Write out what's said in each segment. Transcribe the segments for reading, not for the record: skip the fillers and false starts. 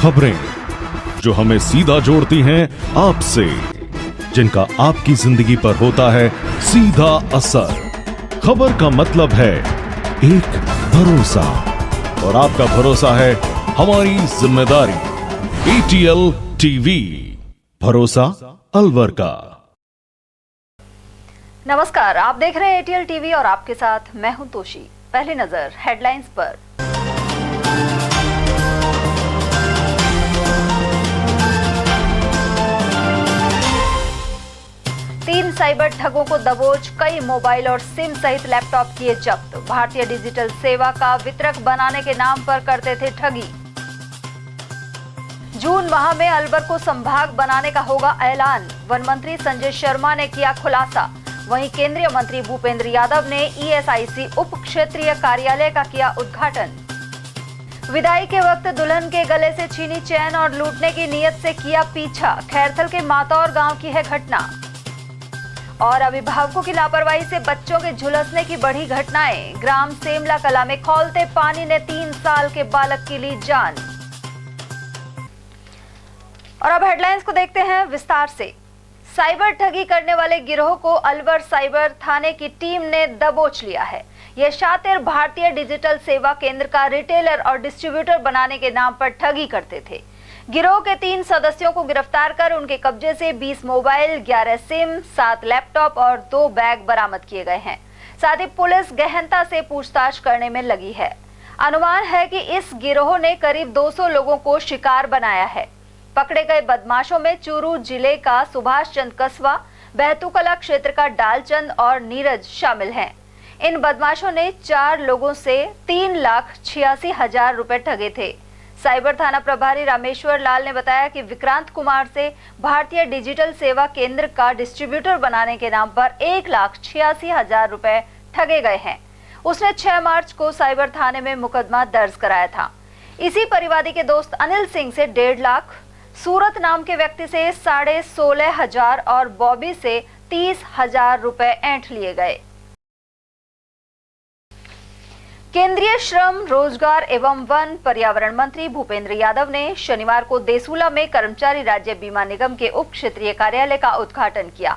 खबरें जो हमें सीधा जोड़ती हैं आपसे, जिनका आपकी जिंदगी पर होता है सीधा असर। खबर का मतलब है एक भरोसा, और आपका भरोसा है हमारी जिम्मेदारी। ATL टीवी, भरोसा अलवर का। नमस्कार, आप देख रहे हैं ATL टीवी और आपके साथ मैं हूं तोशी। पहली नजर हेडलाइंस पर। तीन साइबर ठगों को दबोच, कई मोबाइल और सिम सहित लैपटॉप किए जब्त। भारतीय डिजिटल सेवा का वितरक बनाने के नाम पर करते थे ठगी। जून माह में अलवर को संभाग बनाने का होगा ऐलान, वन मंत्री संजय शर्मा ने किया खुलासा। वहीं केंद्रीय मंत्री भूपेंद्र यादव ने ESIC उप क्षेत्रीय कार्यालय का किया उद्घाटन। विदाई के वक्त दुल्हन के गले से छीनी चैन और लूटने की नीयत से किया पीछा। खैरथल के मातौर गांव की है घटना। और अभिभावकों की लापरवाही से बच्चों के झुलसने की बढ़ी घटनाएं। ग्राम सेमला कला में खौलते पानी ने 3 साल के बालक की ली जान। और अब हेडलाइंस को देखते हैं विस्तार से। साइबर ठगी करने वाले गिरोह को अलवर साइबर थाने की टीम ने दबोच लिया है। यह शातिर भारतीय डिजिटल सेवा केंद्र का रिटेलर और डिस्ट्रीब्यूटर बनाने के नाम पर ठगी करते थे। गिरोह के 3 सदस्यों को गिरफ्तार कर उनके कब्जे से 20 मोबाइल, 11 सिम, 7 लैपटॉप और 2 बैग बरामद किए गए हैं। साथ ही पुलिस गहनता से पूछताछ करने में लगी है। अनुमान है कि इस गिरोह ने करीब 200 लोगों को शिकार बनाया है। पकड़े गए बदमाशों में चूरू जिले का सुभाष चंद कस्बा, बहतूकला क्षेत्र का डालचंद और नीरज शामिल हैं। इन बदमाशों ने 4 लोगों से 3,86,000 रुपए ठगे थे। साइबर थाना प्रभारी रामेश्वर लाल ने बताया कि विक्रांत कुमार से भारतीय डिजिटल सेवा केंद्र का डिस्ट्रीब्यूटर बनाने के नाम पर 1,86,000 रुपए ठगे गए हैं। उसने 6 मार्च को साइबर थाने में मुकदमा दर्ज कराया था। इसी परिवादी के दोस्त अनिल सिंह से 1.5 लाख, सूरत नाम के व्यक्ति से 16,500 और बॉबी से 30,000 रुपए ऐंठ लिए गए। केंद्रीय श्रम, रोजगार एवं वन पर्यावरण मंत्री भूपेंद्र यादव ने शनिवार को देसूला में कर्मचारी राज्य बीमा निगम के उप क्षेत्रीय कार्यालय का उद्घाटन किया।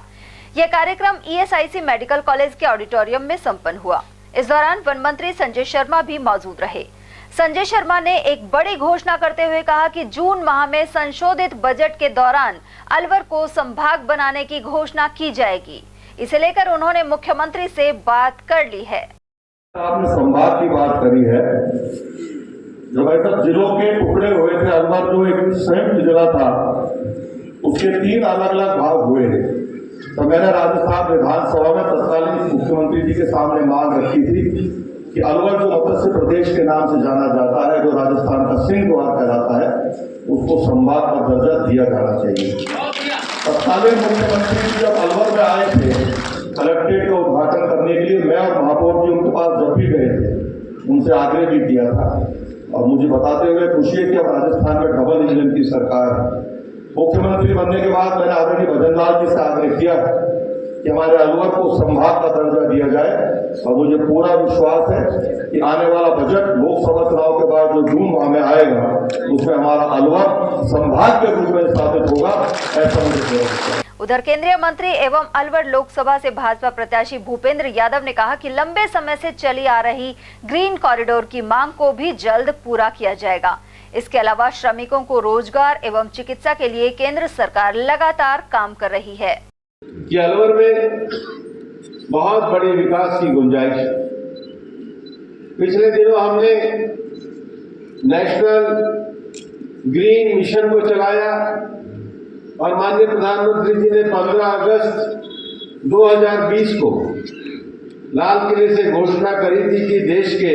यह कार्यक्रम ESIC मेडिकल कॉलेज के ऑडिटोरियम में संपन्न हुआ। इस दौरान वन मंत्री संजय शर्मा भी मौजूद रहे। संजय शर्मा ने एक बड़ी घोषणा करते हुए कहा कि जून माह में संशोधित बजट के दौरान अलवर को संभाग बनाने की घोषणा की जाएगी। इसे लेकर उन्होंने मुख्यमंत्री से बात कर ली है। आपने संभाग की बात करी है। जब ऐसा जिलों के टुकड़े हुए थे, अलवर जो एक संयुक्त जिला था, उसके 3 अलग अलग भाग हुए। तो मैंने राजस्थान विधानसभा में तत्कालीन मुख्यमंत्री जी के सामने मांग रखी थी कि अलवर जो मत्स्य प्रदेश के नाम से जाना जाता है, जो राजस्थान का सिंह द्वार कहलाता है, उसको संभाग का दर्जा दिया जाना चाहिए। तत्कालीन मुख्यमंत्री जी जब अलवर में आए थे कलेक्ट्रेट का उद्घाटन करने के लिए, मैं और महापौर जी उनके पास जब भी गए थे, उनसे आग्रह भी किया था। और मुझे बताते हुए खुशी है कि अब राजस्थान में डबल इंजन की सरकार है। मुख्यमंत्री बनने के बाद मैंने आदरणीय भजनलाल जी से आग्रह किया कि हमारे अलवर को संभाग का दर्जा दिया जाए। और मुझे पूरा विश्वास है कि आने वाला बजट लोकसभा चुनाव के बाद जो जून माह में आएगा, उसमें हमारा अलवर संभाग के रूप में स्थापित होगा, ऐसा मुझे विश्वास है। उधर केंद्रीय मंत्री एवं अलवर लोकसभा से भाजपा प्रत्याशी भूपेंद्र यादव ने कहा कि लंबे समय से चली आ रही ग्रीन कॉरिडोर की मांग को भी जल्द पूरा किया जाएगा। इसके अलावा श्रमिकों को रोजगार एवं चिकित्सा के लिए केंद्र सरकार लगातार काम कर रही है। कि अलवर में बहुत बड़ी विकास की गुंजाइश। पिछले दिनों हमने नेशनल ग्रीन मिशन को चलाया और माननीय प्रधानमंत्री जी ने 15 अगस्त 2020 को लाल किले से घोषणा करी थी कि देश के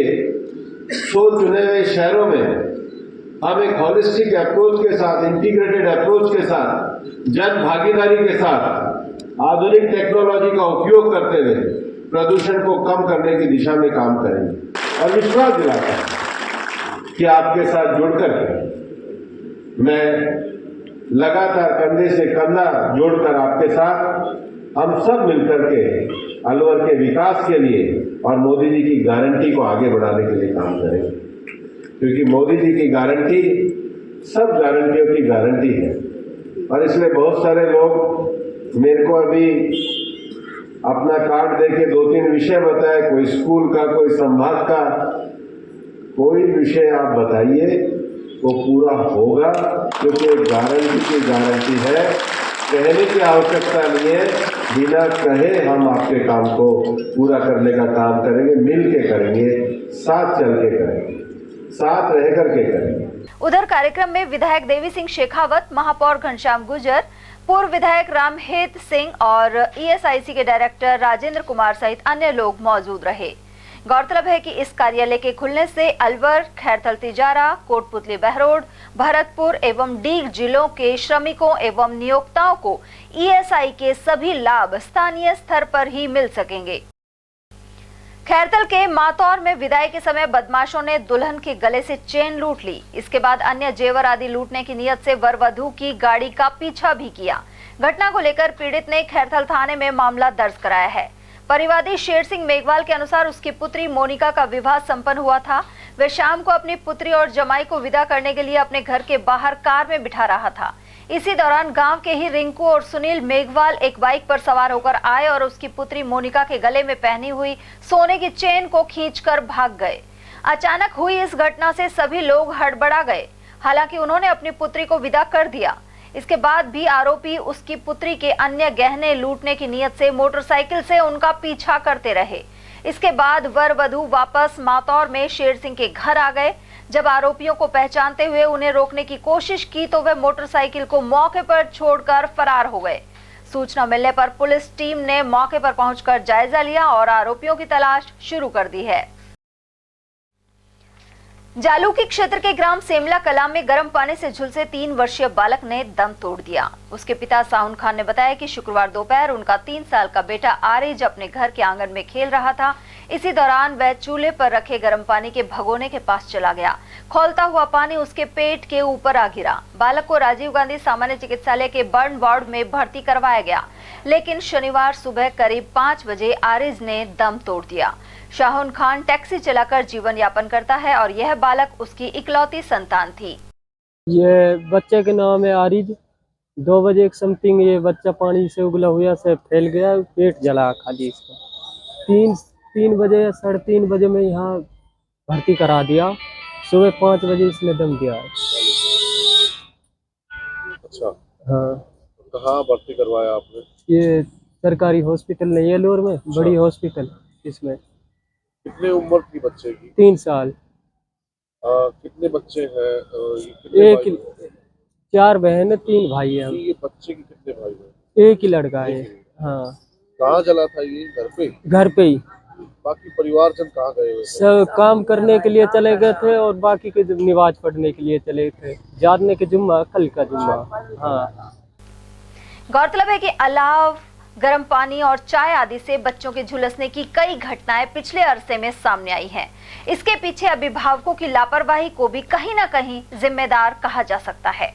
100 चुने हुए शहरों में हम एक हॉलिस्टिक अप्रोच के साथ, इंटीग्रेटेड अप्रोच के साथ, जन भागीदारी के साथ, आधुनिक टेक्नोलॉजी का उपयोग करते हुए प्रदूषण को कम करने की दिशा में काम करेंगे। और विश्वास दिलाता है कि आपके साथ जुड़कर मैं लगातार कंधे से कंधा जोड़कर आपके साथ हम सब मिलकर के अलवर के विकास के लिए और मोदी जी की गारंटी को आगे बढ़ाने के लिए काम करेंगे। क्योंकि मोदी जी की गारंटी सब गारंटियों की गारंटी है। और इसलिए बहुत सारे लोग मेरे को अभी अपना कार्ड देके 2-3 विषय बताए, कोई स्कूल का, कोई संभाग का, कोई विषय आप बताइए वो पूरा होगा, क्योंकि एक गारंटी की गारंटी है। कहने की आवश्यकता नहीं है, बिना कहे हम आपके काम को पूरा करने का काम करेंगे, मिल के करेंगे, साथ चल के करेंगे, साथ रह करके करेंगे। उधर कार्यक्रम में विधायक देवी सिंह शेखावत, महापौर घनश्याम गुर्जर, पूर्व विधायक रामहेत सिंह और ईएसआईसी के डायरेक्टर राजेंद्र कुमार सहित अन्य लोग मौजूद रहे। गौरतलब है कि इस कार्यालय के खुलने से अलवर, खैरथल तिजारा, कोटपुतली बहरोड, भरतपुर एवं डीग जिलों के श्रमिकों एवं नियोक्ताओं को ईएसआई के सभी लाभ स्थानीय स्तर पर ही मिल सकेंगे। खैरथल के मातौर में विदाई के समय बदमाशों ने दुल्हन के गले से चेन लूट ली। इसके बाद अन्य जेवर आदि लूटने की नीयत से वर वधू की गाड़ी का पीछा भी किया। घटना को लेकर पीड़ित ने खैरथल थाने में मामला दर्ज कराया है। परिवादी शेर सिंह मेघवाल के अनुसार उसकी पुत्री मोनिका का विवाह संपन्न हुआ था। वह शाम को अपनी पुत्री और जमाई को विदा करने के लिए अपने घर के बाहर कार में बिठा रहा था। इसी दौरान गांव के ही रिंकू और सुनील मेघवाल एक बाइक पर सवार होकर आए और उसकी पुत्री मोनिका के गले में पहनी हुई सोने की चेन को खींचकर भाग गए। अचानक हुई इस घटना से सभी लोग हड़बड़ा गए। हालांकि उन्होंने अपनी पुत्री को विदा कर दिया। इसके बाद भी आरोपी उसकी पुत्री के अन्य गहने लूटने की नीयत से मोटरसाइकिल से उनका पीछा करते रहे। इसके बाद वर वधू वापस मातौर में शेर सिंह के घर आ गए। जब आरोपियों को पहचानते हुए उन्हें रोकने की कोशिश की तो वे मोटरसाइकिल को मौके पर छोड़कर फरार हो गए। सूचना मिलने पर पुलिस टीम ने मौके पर पहुंचकर जायजा लिया और आरोपियों की तलाश शुरू कर दी है। जालूकी क्षेत्र के ग्राम सेमला कलां में गर्म पानी से झुलसे 3 वर्षीय बालक ने दम तोड़ दिया। उसके पिता साहुन खान ने बताया कि शुक्रवार दोपहर उनका 3 साल का बेटा आरिज अपने घर के आंगन में खेल रहा था। इसी दौरान वह चूल्हे पर रखे गर्म पानी के भगोने के पास चला गया। खौलता हुआ पानी उसके पेट के ऊपर आ गिरा। बालक को राजीव गांधी सामान्य चिकित्सालय के बर्न वार्ड में भर्ती करवाया गया, लेकिन शनिवार सुबह करीब 5 बजे आरिज ने दम तोड़ दिया। शाहुन खान टैक्सी चलाकर जीवन यापन करता है और यह बालक उसकी इकलौती संतान थी। ये बच्चे के नाम है आरिज। 2 बजे एक समथिंग ये बच्चा पानी से उगला हुआ से फैल गया, पेट जला खाली इसका। 3 बजे या 3:30 बजे में यहाँ भर्ती करा दिया। सुबह 5 बजे इसने दम दिया। अच्छा, हाँ। कहाँ भर्ती करवाया आपने? ये सरकारी हॉस्पिटल नहीं है लोर में, बड़ी हॉस्पिटल। इसमें कितने उम्र की बच्चे की? 3 साल। कितने बच्चे हैं? 4 बहन है, 3 भाई है। ये बच्चे की कितने भाई हैं? एक ही लड़का है। हाँ। कहाँ जला था ये? घर पे? घर पे ही। बाकी परिवारजन कहाँ गए हुए थे? सब काम करने के लिए चले गए थे और बाकी के नमाज पढ़ने के लिए चले थे। जाने के जुम्मा, कल का जुम्मा। हाँ। गौरतलब है कि अलाव, गर्म पानी और चाय आदि से बच्चों के झुलसने की कई घटनाएं पिछले अरसे में सामने आई हैं। इसके पीछे अभिभावकों की लापरवाही को भी कहीं ना कहीं जिम्मेदार कहा जा सकता है।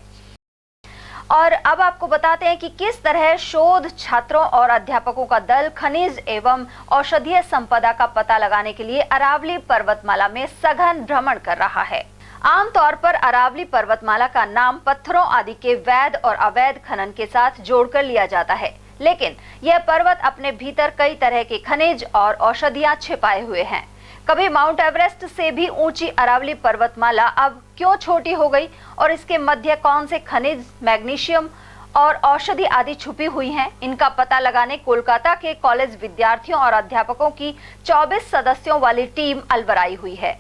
और अब आपको बताते हैं कि किस तरह शोध छात्रों और अध्यापकों का दल खनिज एवं औषधीय संपदा का पता लगाने के लिए अरावली पर्वतमाला में सघन भ्रमण कर रहा है। आमतौर पर अरावली पर्वतमाला का नाम पत्थरों आदि के वैध और अवैध खनन के साथ जोड़कर लिया जाता है, लेकिन यह पर्वत अपने भीतर कई तरह के खनिज और औषधियां छिपाए हुए हैं। कभी माउंट एवरेस्ट से भी ऊंची अरावली पर्वतमाला अब क्यों छोटी हो गई और इसके मध्य कौन से खनिज, मैग्नीशियम और औषधि आदि छुपी हुई हैं, इनका पता लगाने कोलकाता के कॉलेज विद्यार्थियों और अध्यापकों की 24 सदस्यों वाली टीम अलवर आई हुई है।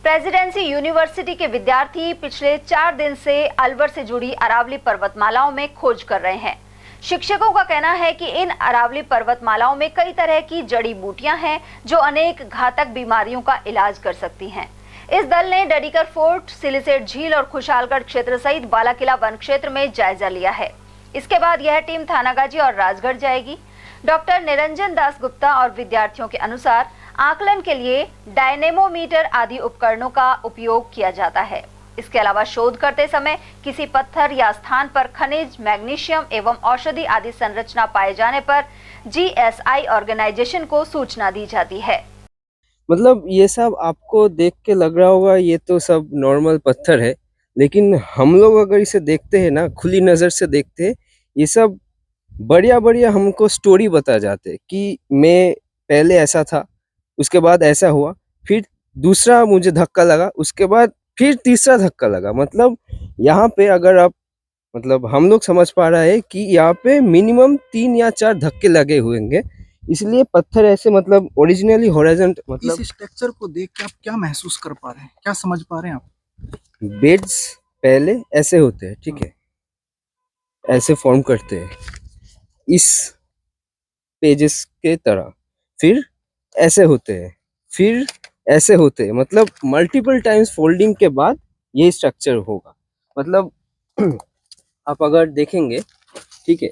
प्रेसिडेंसी यूनिवर्सिटी के विद्यार्थी पिछले 4 दिन से अलवर से जुड़ी अरावली पर्वतमालाओं में खोज कर रहे हैं। शिक्षकों का कहना है कि इन अरावली पर्वतमालाओं में कई तरह की जड़ी बूटियां हैं जो अनेक घातक बीमारियों का इलाज कर सकती हैं। इस दल ने डडीकर फोर्ट, सिलिसेट झील और खुशालगढ़ क्षेत्र सहित बालाकिला वन क्षेत्र में जायजा लिया है। इसके बाद यह टीम थानागाजी और राजगढ़ जाएगी। डॉक्टर निरंजन दास गुप्ता और विद्यार्थियों के अनुसार आकलन के लिए डायनेमोमीटर आदि उपकरणों का उपयोग किया जाता है। इसके अलावा शोध करते समय किसी पत्थर या स्थान पर खनिज, मैग्नीशियम एवं औषधि आदि संरचना पाए जाने पर जीएसआई ऑर्गेनाइजेशन को सूचना दी जाती है। मतलब ये सब आपको देख के लग रहा होगा ये तो सब नॉर्मल पत्थर है, लेकिन हम लोग अगर इसे देखते हैं ना, खुली नज़र से देखते हैं, ये सब बढ़िया बढ़िया हमको स्टोरी बता जाते हैं कि मैं पहले ऐसा था, उसके बाद ऐसा हुआ, फिर दूसरा मुझे धक्का लगा, उसके बाद फिर तीसरा धक्का लगा। मतलब यहाँ पे अगर आप, मतलब हम लोग समझ पा रहा है कि यहाँ पे मिनिमम 3 या 4 धक्के लगे होंगे, इसलिए पत्थर ऐसे मतलब ओरिजिनली हॉरिजॉन्टल, मतलब इस स्ट्रक्चर को देख के आप क्या महसूस कर पा रहे हैं, क्या समझ पा रहे हैं आप? बेड्स पहले ऐसे होते हैं, ठीक है, ऐसे फॉर्म करते हैं इस पेजेस के तरह, फिर ऐसे होते हैं, फिर ऐसे होते हैं, मतलब मल्टीपल टाइम्स फोल्डिंग के बाद ये स्ट्रक्चर होगा। मतलब आप अगर देखेंगे, ठीक है,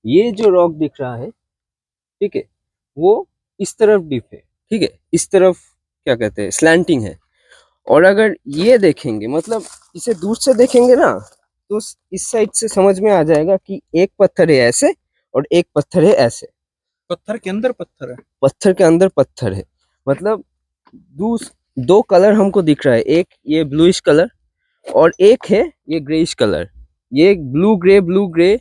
ये जो रॉक दिख रहा है, ठीक है, वो इस तरफ डिप है, ठीक है, इस तरफ क्या कहते हैं, स्लैंटिंग है। और अगर ये देखेंगे, मतलब इसे दूर से देखेंगे ना, तो इस साइड से समझ में आ जाएगा कि एक पत्थर है ऐसे और एक पत्थर है ऐसे। पत्थर के अंदर पत्थर है, पत्थर के अंदर पत्थर है, मतलब दो कलर हमको दिख रहा है, एक ये ब्लूइश कलर और एक है ये ग्रेइश कलर। ये ब्लू ग्रे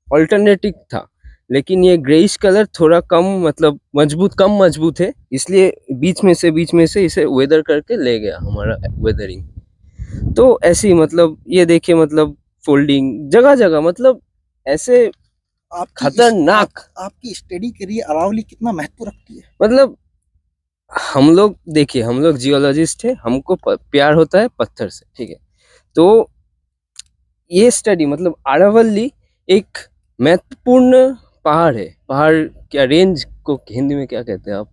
अल्टरनेटिव था, लेकिन ये ग्रेइश कलर थोड़ा कम, मतलब कम मजबूत है, इसलिए बीच में से इसे वेदर करके ले गया हमारा वेदरिंग। तो ऐसी, मतलब ये देखिए, मतलब फोल्डिंग जगह जगह, मतलब ऐसे खतरनाक। आपकी स्टडी के लिए अरावली कितना महत्व रखती है? मतलब हम लोग देखिए, हम लोग जियोलॉजिस्ट है, हमको प्यार होता है पत्थर से, ठीक है, तो ये स्टडी, मतलब अरावली एक महत्वपूर्ण पहाड़ है। पहाड़ क्या, रेंज को हिंदी में क्या कहते हैं आप?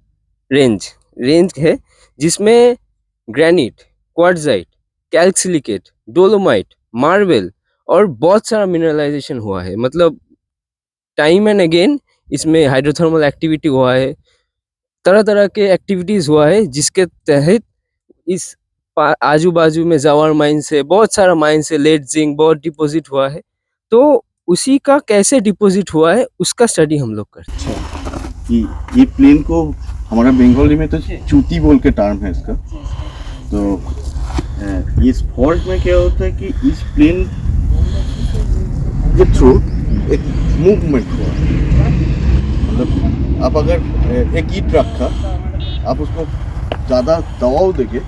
रेंज है, जिसमें ग्रेनाइट, क्वार्ट्जाइट, कैल्सिलिकेट, डोलोमाइट, मार्बल और बहुत सारा मिनरलाइजेशन हुआ है। मतलब टाइम एंड अगेन इसमें हाइड्रोथर्मल एक्टिविटी हुआ है, तरह तरह के एक्टिविटीज हुआ है, जिसके तहत इस आजू बाजू में जवार माइन से, बहुत सारा माइन से लेड जिंक बहुत डिपॉजिट हुआ है। तो उसी का कैसे डिपॉजिट हुआ है उसका स्टडी हम लोग करते हैं। कि ये प्लेन को हमारा बंगाली में तो चूती बोल के टर्म है इसका। तो इस फॉल्ट में क्या होता है कि इस प्लेन के थ्रू एक मूवमेंट हुआ, मतलब आप अगर एक ईंट रखा, आप उसको ज़्यादा दबाव देंगे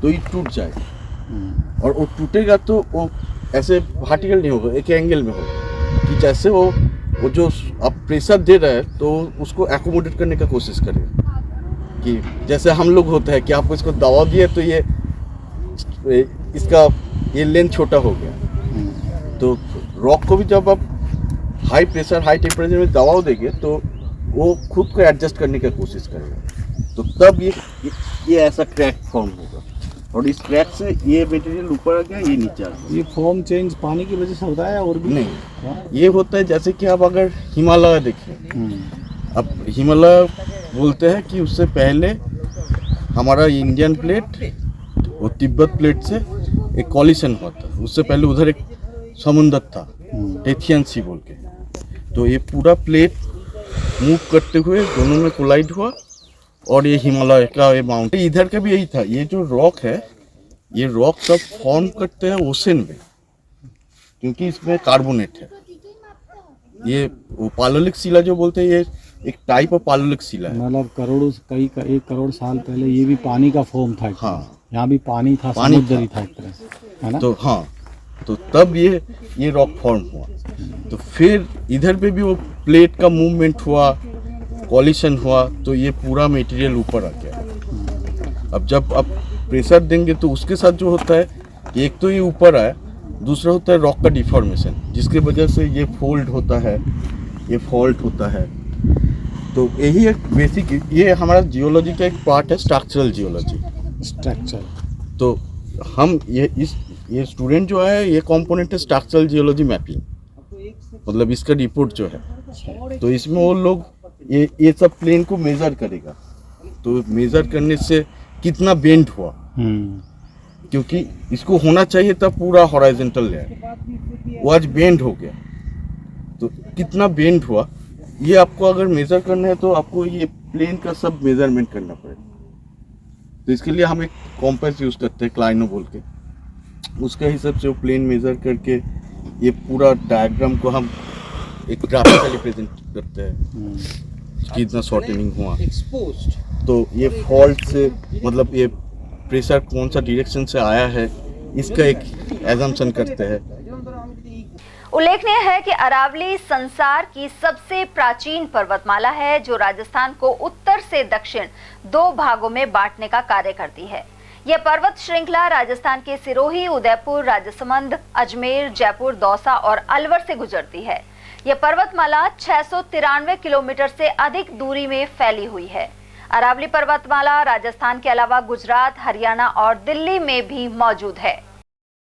तो ईंट टूट जाएगा, और वो टूटेगा तो वो ऐसे वर्टिकल नहीं होगा, एक एंगल में होगा, कि जैसे वो जो आप प्रेशर दे रहे हैं तो उसको एकोमोडेट करने का कोशिश करें, कि जैसे हम लोग होता है कि आपको इसको दबाव दिए तो ये इसका ये लेंथ छोटा हो गया। तो रॉक को भी जब आप हाई प्रेशर हाई टेम्परेचर में दबाव देंगे तो वो खुद को एडजस्ट करने का कोशिश करेगा, तो तब ये ऐसा क्रैक फॉर्म होगा, और इस क्रैक से ये मटेरियल ऊपर आ गया, ये नीचे आ गया। ये फॉर्म चेंज पानी की वजह से होता है और भी नहीं, ये होता है जैसे कि आप अगर हिमालय देखें, अब हिमालय बोलते हैं कि उससे पहले हमारा इंडियन प्लेट और तिब्बत प्लेट से एक कॉलिशन हुआ था, उससे पहले उधर एक समुद्र था, टेथियन सी बोल के। तो ये पूरा प्लेट मूव करते हुए दोनों में कोलाइड हुआ, और ये हिमालय का ये माउंटेन, इधर का भी यही था। ये जो रॉक है, ये रॉक सब फॉर्म करते हैं ओशन में, क्योंकि इसमें कार्बोनेट है। ये वो पालोलिक शिला जो बोलते हैं, ये एक टाइप ऑफ पालोलिक शिला है। मतलब एक करोड़ साल पहले ये भी पानी का फॉर्म था। हाँ, यहाँ भी पानी था, पानी समुद्र ही था एक तरह से, है ना? तो हाँ, तो तब ये रॉक फॉर्म हुआ। तो फिर इधर पे भी वो प्लेट का मूवमेंट हुआ, कॉलिशन हुआ, तो ये पूरा मटेरियल ऊपर आ गया। अब जब आप प्रेशर देंगे तो उसके साथ जो होता है कि एक तो ये ऊपर आया, दूसरा होता है रॉक का डिफॉर्मेशन, जिसकी वजह से ये फोल्ड होता है, ये फॉल्ट होता है। तो यही एक बेसिक, ये हमारा जियोलॉजी का एक पार्ट है, स्ट्रक्चरल जियोलॉजी। स्ट्रक्चर, तो हम ये स्टूडेंट जो है, ये कंपोनेंट है स्ट्रक्चरल जियोलॉजी मैपिंग, मतलब इसका रिपोर्ट जो है। तो इसमें वो लोग ये सब प्लेन को मेजर करेगा, तो मेजर करने से कितना बेंड हुआ, क्योंकि इसको होना चाहिए था पूरा हॉराइजॉन्टल लेयर, वो आज बेंड हो गया, तो कितना बेंड हुआ ये आपको अगर मेजर करना है तो आपको ये प्लेन का सब मेजरमेंट करना पड़ेगा। तो इसके लिए हम एक कॉम्पास यूज करते हैं, क्लाइनो बोल के। उसके हिसाब से वो प्लेन मेजर करके ये पूरा डायग्राम को हम एक ग्राफिकली प्रेजेंट करते हैं कि इतना शॉर्टनिंग हुआ। तो ये फॉल्ट से मतलब ये प्रेशर कौन सा डायरेक्शन से आया है इसका एक एजम्पशन करते हैं। उल्लेखनीय है कि अरावली संसार की सबसे प्राचीन पर्वतमाला है जो राजस्थान को उत्तर से दक्षिण 2 भागों में बांटने का कार्य करती है। यह पर्वत श्रृंखला राजस्थान के सिरोही, उदयपुर, राजसमंद, अजमेर, जयपुर, दौसा और अलवर से गुजरती है। यह पर्वतमाला 693 किलोमीटर से अधिक दूरी में फैली हुई है। अरावली पर्वतमाला राजस्थान के अलावा गुजरात, हरियाणा और दिल्ली में भी मौजूद है।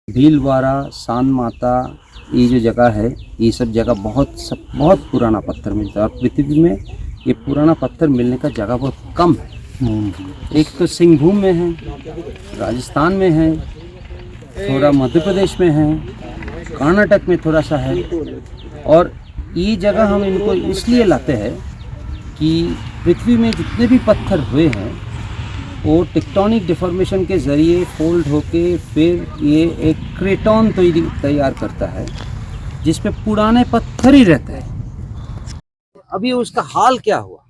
भीलवाड़ा, सान माता, ये जो जगह है, ये सब जगह बहुत पुराना पत्थर मिलता है और पृथ्वी में ये पुराना पत्थर मिलने का जगह बहुत कम है। एक तो सिंहभूम में है, राजस्थान में है, थोड़ा मध्य प्रदेश में है, कर्नाटक में थोड़ा सा है। और ये जगह हम इनको इसलिए लाते हैं कि पृथ्वी में जितने भी पत्थर हुए हैं वो टेक्टोनिक डिफॉर्मेशन के ज़रिए फोल्ड होके फिर ये एक क्रेटॉन तैयार करता है जिसपे पुराने पत्थर ही रहते हैं। अभी उसका हाल क्या हुआ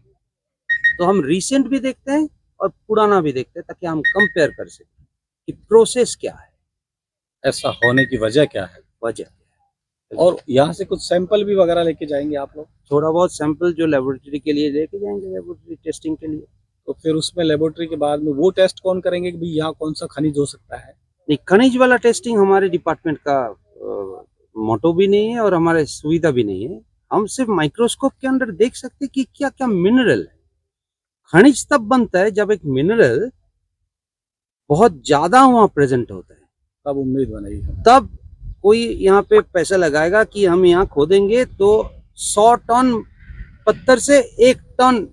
तो हम रिसेंट भी देखते हैं और पुराना भी देखते हैं ताकि हम कंपेयर कर सकें कि प्रोसेस क्या है, ऐसा होने की वजह क्या है। और यहाँ से कुछ सैंपल भी वगैरह लेके जाएंगे आप लोग? थोड़ा बहुत सैंपल जो लेबोरेटरी के लिए लेके जाएंगे, लेबोरेटरी टेस्टिंग के लिए। तो फिर उसमें लेबोरेटरी के बाद में वो टेस्ट कौन करेंगे कि भाई यहाँ कौन सा खनिज हो सकता है? नहीं, खनिज वाला टेस्टिंग हमारे डिपार्टमेंट का मोटो भी नहीं है और हमारे सुविधा भी नहीं है। हम सिर्फ माइक्रोस्कोप के अंदर देख सकते हैं कि क्या क्या मिनरल है। खनिज तब बनता है जब एक मिनरल बहुत ज्यादा वहाँ प्रेजेंट होता है, तब उम्मीद बनेगी, तब कोई यहाँ पे पैसा लगाएगा कि हम यहाँ खोदेंगे तो 100 टन पत्थर से 1 टन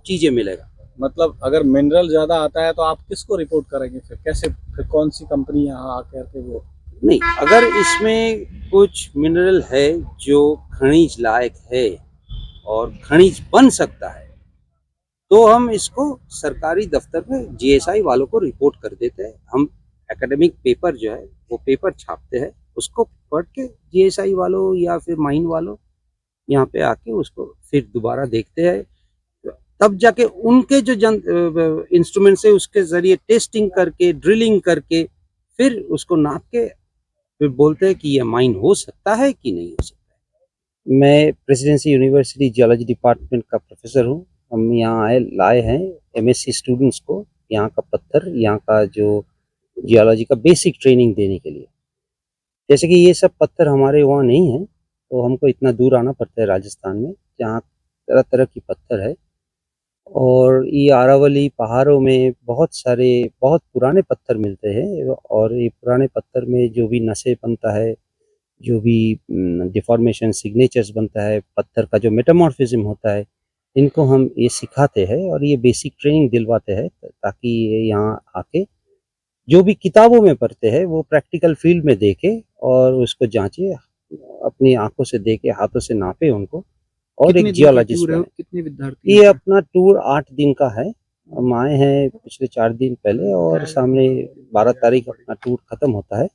चीजें मिलेगा। मतलब अगर मिनरल ज्यादा आता है तो आप किसको रिपोर्ट करेंगे फिर? कैसे, फिर कौन सी कंपनी यहाँ आकर के वो? नहीं, अगर इसमें कुछ मिनरल है जो खनिज लायक है और खनिज बन सकता है तो हम इसको सरकारी दफ्तर में जीएसआई वालों को रिपोर्ट कर देते हैं। हम एकेडमिक पेपर जो है वो पेपर छापते हैं, उसको पढ़ के जीएसआई वालों या फिर माइन वालों यहाँ पे आके उसको फिर दोबारा देखते हैं। तब जाके उनके जो इंस्ट्रूमेंट से उसके जरिए टेस्टिंग करके ड्रिलिंग करके फिर उसको नाप के फिर बोलते हैं कि ये माइन हो सकता है कि नहीं हो सकता है। मैं प्रेसिडेंसी यूनिवर्सिटी जियोलॉजी डिपार्टमेंट का प्रोफेसर हूँ। हम यहाँ लाए हैं एमएससी स्टूडेंट्स को यहाँ का पत्थर, यहाँ का जो जियोलॉजी का बेसिक ट्रेनिंग देने के लिए। जैसे कि ये सब पत्थर हमारे वहाँ नहीं है तो हमको इतना दूर आना पड़ता है राजस्थान में जहाँ तरह तरह की पत्थर है। और ये अरावली पहाड़ों में बहुत सारे बहुत पुराने पत्थर मिलते हैं और ये पुराने पत्थर में जो भी नशे बनता है, जो भी डिफॉर्मेशन सिग्नेचर्स बनता है, पत्थर का जो मेटामॉर्फिज्म होता है, इनको हम ये सिखाते हैं और ये बेसिक ट्रेनिंग दिलवाते हैं ताकि ये यहाँ आके जो भी किताबों में पढ़ते हैं वो प्रैक्टिकल फील्ड में देखे और उसको जांचे, अपनी आंखों से देखे, हाथों से नापे उनको और एक जियोलॉजिस्ट बने। कितने विद्यार्थी? ये अपना टूर 8 दिन का है। हम आए हैं पिछले 4 दिन पहले और सामने 12 तारीख अपना टूर खत्म होता है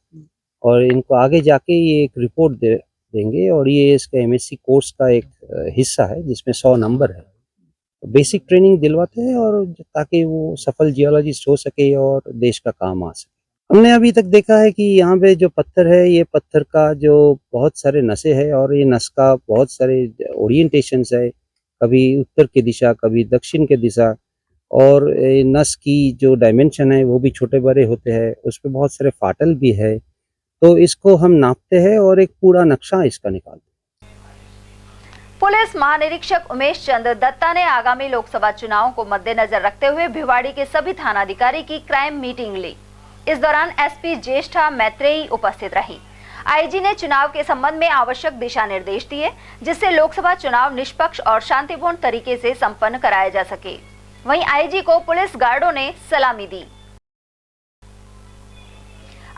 और इनको आगे जाके ये एक रिपोर्ट देंगे और ये इसका एमएससी कोर्स का एक हिस्सा है जिसमें 100 नंबर है। बेसिक ट्रेनिंग दिलवाते हैं और ताकि वो सफल जियोलॉजिस्ट हो सके और देश का काम आ सके। हमने अभी तक देखा है कि यहाँ पे जो पत्थर है, ये पत्थर का जो बहुत सारे नशे है और ये नस का बहुत सारे ओरिएंटेशंस है, कभी उत्तर की दिशा, कभी दक्षिण की दिशा, और नस की जो डायमेंशन है वो भी छोटे बड़े होते हैं, उस पर बहुत सारे फाटल भी है। तो इसको हम नापते हैं और एक पूरा नक्शा इसका निकालते हैं। पुलिस महानिरीक्षक उमेश चंद्र दत्ता ने आगामी लोकसभा चुनावों को मद्देनजर रखते हुए भिवाड़ी के सभी थानाधिकारी की क्राइम मीटिंग ली। इस दौरान एसपी ज्येष्ठा मैत्रेयी उपस्थित रही। आईजी ने चुनाव के संबंध में आवश्यक दिशा निर्देश दिए जिससे लोकसभा चुनाव निष्पक्ष और शांतिपूर्ण तरीके से संपन्न कराया जा सके। वहीं आईजी को पुलिस गार्डों ने सलामी दी।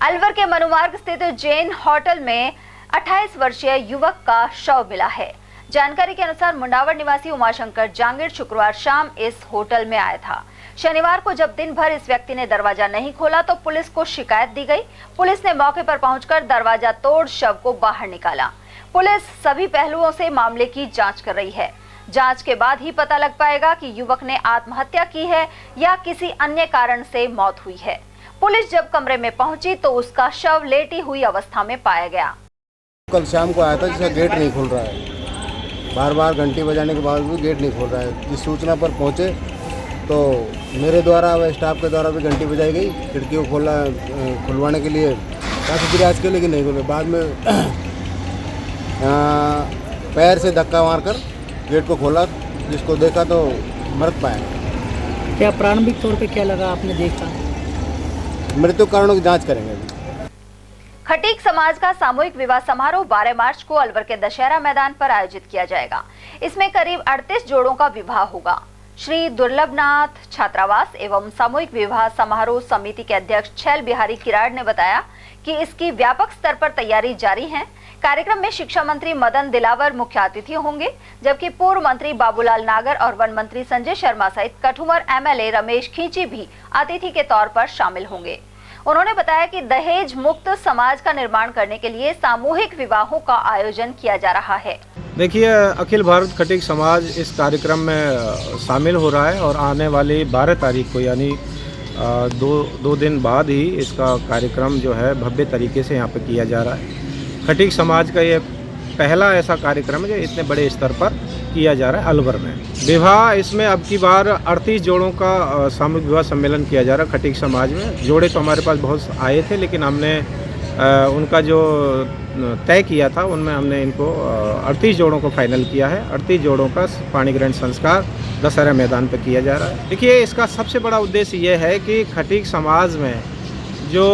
अलवर के मनुमार्ग स्थित जैन होटल में 28 वर्षीय युवक का शव मिला है। जानकारी के अनुसार मुंडावर निवासी उमाशंकर जांगिड़ शुक्रवार शाम इस होटल में आया था। शनिवार को जब दिन भर इस व्यक्ति ने दरवाजा नहीं खोला तो पुलिस को शिकायत दी गई। पुलिस ने मौके पर पहुंचकर दरवाजा तोड़ शव को बाहर निकाला। पुलिस सभी पहलुओं से मामले की जांच कर रही है। जांच के बाद ही पता लग पाएगा कि युवक ने आत्महत्या की है या किसी अन्य कारण से मौत हुई है। पुलिस जब कमरे में पहुंची तो उसका शव लेटी हुई अवस्था में पाया गया। कल शाम को आया था जिसका गेट नहीं खुल रहा है, बार बार घंटी बजाने के बाद भी गेट नहीं खुल रहा है। जिस सूचना पर पहुंचे तो मेरे द्वारा व स्टाफ के द्वारा भी घंटी बजाई गई खिड़की को खुलवाने के लिए, काफ़ी प्रयास किए लेकिन नहीं खुले। बाद में पैर से धक्का मारकर गेट को खोला, जिसको देखा तो मृत पाया। क्या प्रारंभिक तौर पे क्या लगा आपने देखा? मृत्यु कारणों की जांच करेंगे। खटीक समाज का सामूहिक विवाह समारोह 12 मार्च को अलवर के दशहरा मैदान पर आयोजित किया जाएगा। इसमें करीब 38 जोड़ों का विवाह होगा। श्री दुर्लभनाथ छात्रावास एवं सामूहिक विवाह समारोह समिति के अध्यक्ष छैल बिहारी किराड़ ने बताया कि इसकी व्यापक स्तर पर तैयारी जारी है। कार्यक्रम में शिक्षा मंत्री मदन दिलावर मुख्य अतिथि होंगे, जबकि पूर्व मंत्री बाबूलाल नागर और वन मंत्री संजय शर्मा सहित कठुमर एमएलए रमेश खींची भी अतिथि के तौर पर शामिल होंगे। उन्होंने बताया कि दहेज मुक्त समाज का निर्माण करने के लिए सामूहिक विवाहों का आयोजन किया जा रहा है। देखिए, अखिल भारत खटीक समाज इस कार्यक्रम में शामिल हो रहा है और आने वाली 12 तारीख को यानी दो दिन बाद ही इसका कार्यक्रम जो है भव्य तरीके से यहाँ पे किया जा रहा है। खटीक समाज का ये पहला ऐसा कार्यक्रम है जो इतने बड़े स्तर पर किया जा रहा है अलवर में। विवाह इसमें अब की बार 38 जोड़ों का सामूहिक विवाह सम्मेलन किया जा रहा है खटीक समाज में। जोड़े तो हमारे पास बहुत आए थे, लेकिन हमने उनका जो तय किया था उनमें हमने इनको 38 जोड़ों को फाइनल किया है। 38 जोड़ों का पाणी ग्रहण संस्कार दशहरा मैदान पर किया जा रहा है। देखिए, इसका सबसे बड़ा उद्देश्य ये है कि खटीक समाज में जो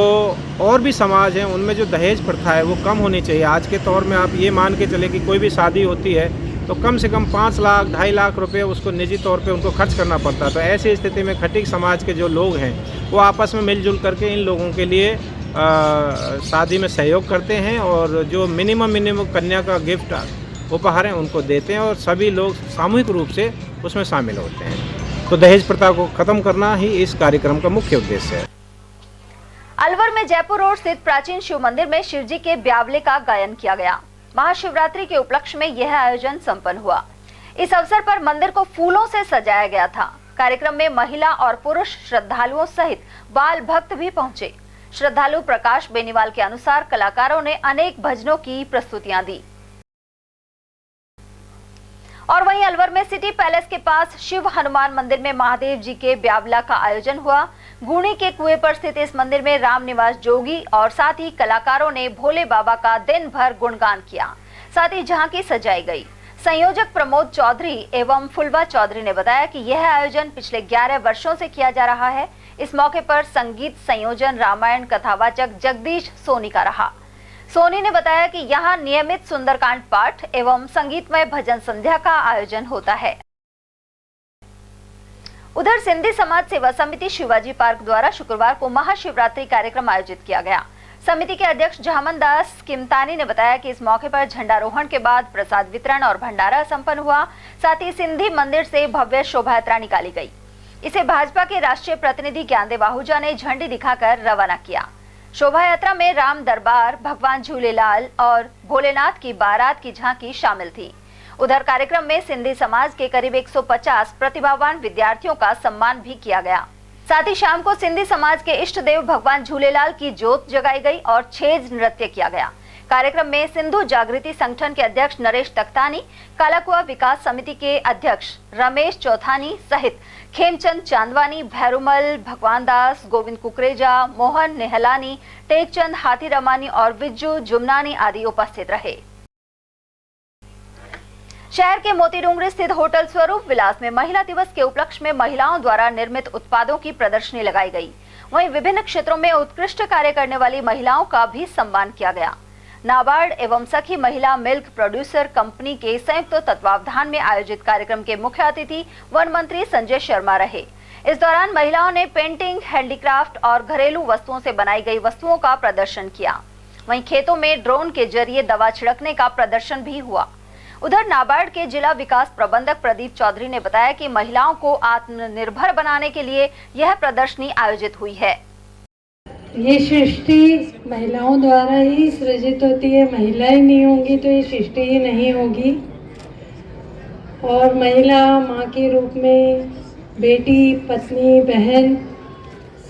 और भी समाज हैं उनमें जो दहेज प्रथा है वो कम होनी चाहिए। आज के तौर में आप ये मान के चले कि कोई भी शादी होती है तो कम से कम 5 लाख 2.5 लाख रुपए उसको निजी तौर पे उनको खर्च करना पड़ता है। तो ऐसी स्थिति में खटीक समाज के जो लोग हैं वो आपस में मिलजुल करके इन लोगों के लिए शादी में सहयोग करते हैं और जो मिनिमम कन्या का गिफ्ट उपहार हैं उनको देते हैं और सभी लोग सामूहिक रूप से उसमें शामिल होते हैं। तो दहेज प्रथा को ख़त्म करना ही इस कार्यक्रम का मुख्य उद्देश्य है। अलवर में जयपुर रोड स्थित प्राचीन शिव मंदिर में शिवजी के ब्यावले का गायन किया गया। महाशिवरात्रि के उपलक्ष्य में यह आयोजन संपन्न हुआ। इस अवसर पर मंदिर को फूलों से सजाया गया था। कार्यक्रम में महिला और पुरुष श्रद्धालुओं सहित बाल भक्त भी पहुंचे। श्रद्धालु प्रकाश बेनीवाल के अनुसार कलाकारों ने अनेक भजनों की प्रस्तुतियां दी। और वहीं अलवर में सिटी पैलेस के पास शिव हनुमान मंदिर में महादेव जी के ब्यावला का आयोजन हुआ। गुणी के कुएं पर स्थित इस मंदिर में राम निवास जोगी और साथ ही कलाकारों ने भोले बाबा का दिन भर गुणगान किया। साथ ही झांकी सजाई गई। संयोजक प्रमोद चौधरी एवं फुलवा चौधरी ने बताया कि यह आयोजन पिछले 11 वर्षों से किया जा रहा है। इस मौके पर संगीत संयोजन रामायण कथावाचक जगदीश सोनी का रहा। सोनी ने बताया कि यहाँ नियमित सुंदरकांड पाठ एवं संगीतमय भजन संध्या का आयोजन होता है। उधर सिंधी समाज सेवा समिति शिवाजी पार्क द्वारा शुक्रवार को महाशिवरात्रि कार्यक्रम आयोजित किया गया। समिति के अध्यक्ष झामन दास किमतानी ने बताया कि इस मौके पर झंडारोहण के बाद प्रसाद वितरण और भंडारा संपन्न हुआ। साथ ही सिंधी मंदिर से भव्य शोभा यात्रा निकाली गई। इसे भाजपा के राष्ट्रीय प्रतिनिधि ज्ञानदेव आहूजा ने झंडी दिखाकर रवाना किया। शोभा यात्रा में राम दरबार, भगवान झूलेलाल और भोलेनाथ की बारात की झांकी शामिल थी। उधर कार्यक्रम में सिंधी समाज के करीब 150 प्रतिभावान विद्यार्थियों का सम्मान भी किया गया। साथ ही शाम को सिंधी समाज के इष्ट देव भगवान झूलेलाल की जोत जगाई गई और छेज नृत्य किया गया। कार्यक्रम में सिंधु जागृति संगठन के अध्यक्ष नरेश तख्तानी, कालाकुआ विकास समिति के अध्यक्ष रमेश चौथानी सहित खेमचंद चांदवानी, भैरुमल, भगवान दास, गोविंद कुकरेजा, मोहन नेहलानी, टेकचंद हाथीरमानी और विज्जू जुमनानी आदि उपस्थित रहे। शहर के मोतीडूंगरी स्थित होटल स्वरूप विलास में महिला दिवस के उपलक्ष्य में महिलाओं द्वारा निर्मित उत्पादों की प्रदर्शनी लगाई गई। वहीं विभिन्न क्षेत्रों में उत्कृष्ट कार्य करने वाली महिलाओं का भी सम्मान किया गया। नाबार्ड एवं सखी महिला मिल्क प्रोड्यूसर कंपनी के संयुक्त तत्वावधान में आयोजित कार्यक्रम के मुख्य अतिथि वन मंत्री संजय शर्मा रहे। इस दौरान महिलाओं ने पेंटिंग, हैंडीक्राफ्ट और घरेलू वस्तुओं से बनाई गई वस्तुओं का प्रदर्शन किया। वहीं खेतों में ड्रोन के जरिए दवा छिड़कने का प्रदर्शन भी हुआ। उधर नाबार्ड के जिला विकास प्रबंधक प्रदीप चौधरी ने बताया कि महिलाओं को आत्मनिर्भर बनाने के लिए यह प्रदर्शनी आयोजित हुई है। ये सृष्टि महिलाओं द्वारा ही सृजित होती है। महिलाएं नहीं होंगी तो ये सृष्टि ही नहीं होगी। और महिला माँ के रूप में, बेटी, पत्नी, बहन,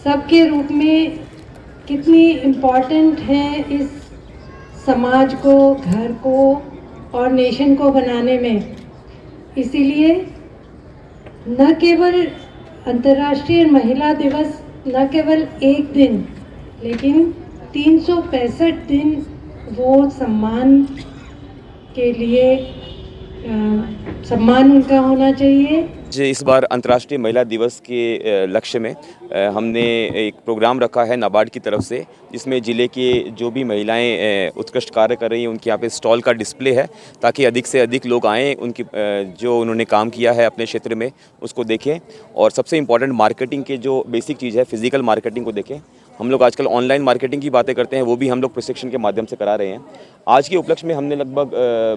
सबके रूप में कितनी इम्पॉर्टेंट है इस समाज को, घर को और नेशन को बनाने में। इसीलिए न केवल अंतर्राष्ट्रीय महिला दिवस न केवल एक दिन, लेकिन 365 दिन वो सम्मान के लिए सम्मान उनका होना चाहिए। इस बार अंतर्राष्ट्रीय महिला दिवस के लक्ष्य में हमने एक प्रोग्राम रखा है नाबार्ड की तरफ से, जिसमें ज़िले के जो भी महिलाएं उत्कृष्ट कार्य कर रही हैं उनके यहाँ पे स्टॉल का डिस्प्ले है, ताकि अधिक से अधिक लोग आएँ, उनकी जो उन्होंने काम किया है अपने क्षेत्र में उसको देखें। और सबसे इम्पॉर्टेंट मार्केटिंग के जो बेसिक चीज़ है, फिजिकल मार्केटिंग को देखें। हम लोग आजकल ऑनलाइन मार्केटिंग की बातें करते हैं, वो भी हम लोग प्रशिक्षण के माध्यम से करा रहे हैं। आज के उपलक्ष्य में हमने लगभग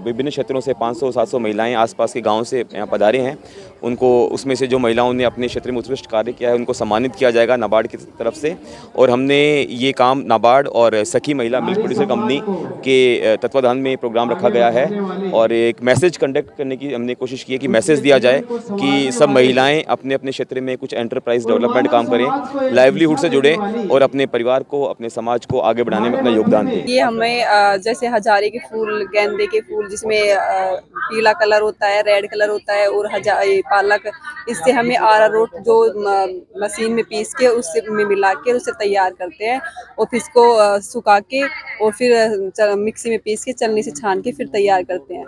विभिन्न क्षेत्रों से 500-700 महिलाएं आसपास के गांव से यहाँ पधारे हैं। उनको उसमें से जो महिलाओं ने अपने क्षेत्र में उत्कृष्ट कार्य किया है उनको सम्मानित किया जाएगा नाबार्ड की तरफ से। और हमने ये काम नाबार्ड और सखी महिला मिल्क प्रोड्यूसर कंपनी के तत्वाधान में प्रोग्राम रखा गया है। और एक मैसेज कंडक्ट करने की हमने कोशिश की है कि मैसेज दिया जाए कि सब महिलाएँ अपने अपने क्षेत्र में कुछ एंटरप्राइज डेवलपमेंट काम करें, लाइवलीहुड से जुड़ें और अपने परिवार को, अपने समाज को आगे बढ़ाने में अपना योगदान दें। ये हमें जैसे हजारे के फूल, गेंदे के फूल जिसमें पीला कलर होता है, रेड कलर होता है, और पालक, इससे हमें अरारोट जो मशीन में पीस के उससे में मिला के उसे तैयार करते हैं और फिर इसको सुखा के और फिर मिक्सी में पीस के चलनी से छान के फिर तैयार करते हैं।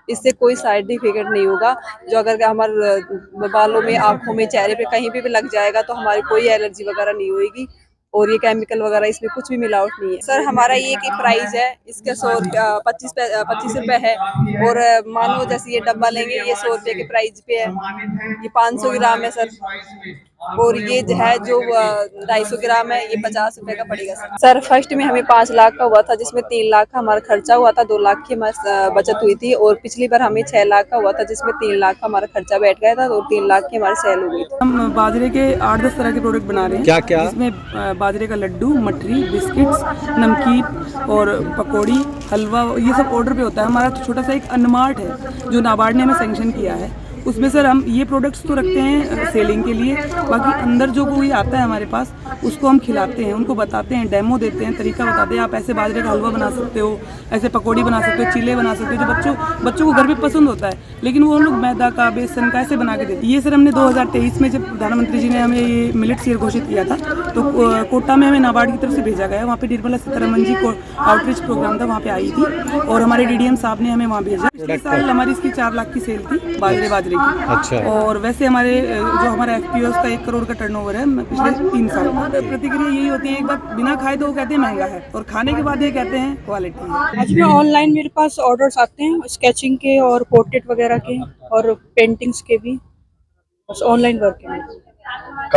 इससे कोई साइड इफेक्ट नहीं होगा। जो अगर हमारे बालों में, आँखों में, चेहरे पे कहीं भी लग जाएगा तो हमारी कोई एलर्जी वगैरह नहीं होगी। और ये केमिकल वगैरह इसमें कुछ भी मिलावट नहीं है। सर हमारा ये की प्राइस है, इसका 25 रुपये है। और मानो जैसे ये डब्बा लेंगे ये 100 रुपये के प्राइस पे है। ये 500 ग्राम है सर। और ये है जो 250 ग्राम है, ये 50 रुपये का पड़ेगा सर। सर फर्स्ट में हमें 5 लाख का हुआ था, जिसमें 3 लाख का हमारा खर्चा हुआ था, 2 लाख की हमारी बचत हुई थी। और पिछली बार हमें 6 लाख का हुआ था, जिसमें 3 लाख का हमारा खर्चा बैठ गया था और 3 लाख की हमारी सेल हो गई थी। हम बाजरे के 8-10 तरह के प्रोडक्ट बना रहे हैं। क्या क्या? इसमें बाजरे का लड्डू, मठरी, बिस्किट्स, नमकीन और पकौड़ी, हलवा, ये सब ऑर्डर पे होता है। हमारा छोटा सा एक अनमार्ट है जो नाबार्ड ने हमें सैंक्शन किया है। उसमें सर हम ये प्रोडक्ट्स तो रखते हैं सेलिंग के लिए, बाकी अंदर जो कोई आता है हमारे पास उसको हम खिलाते हैं, उनको बताते हैं, डेमो देते हैं, तरीका बताते हैं। आप ऐसे बाजरे का हलवा बना सकते हो, ऐसे पकौड़ी बना सकते हो, चीले बना सकते हो, जो बच्चों को घर में पसंद होता है, लेकिन वो हम लोग मैदा का, बेसन का ऐसे बना के देते हैं। ये सर हमने 2023 में जब प्रधानमंत्री जी ने हमें ये मिलेट्स ईयर घोषित किया था तो कोटा में हमें नाबार्ड की तरफ से भेजा गया। वहाँ पे निर्मला सीतारमण जी को आउटरीच प्रोग्राम था, वहाँ पे आई थी और हमारे DDM साहब ने हमें वहाँ भेजा। पिछले साल हमारी इसकी 4 लाख की सेल थी बाजरे की। अच्छा। और वैसे हमारे जो हमारा FPO का 1 करोड़ का टर्नओवर है पिछले 3 साल का। प्रतिक्रिया यही होती है, एक बार बिना खाए तो वो कहते हैं महंगा है और खाने के बाद ये कहते हैं क्वालिटी है। आज में ऑनलाइन मेरे पास ऑर्डर्स आते हैं स्केचिंग के और पोर्ट्रेट वगैरह के और पेंटिंग्स के भी, बस ऑनलाइन वर्क है।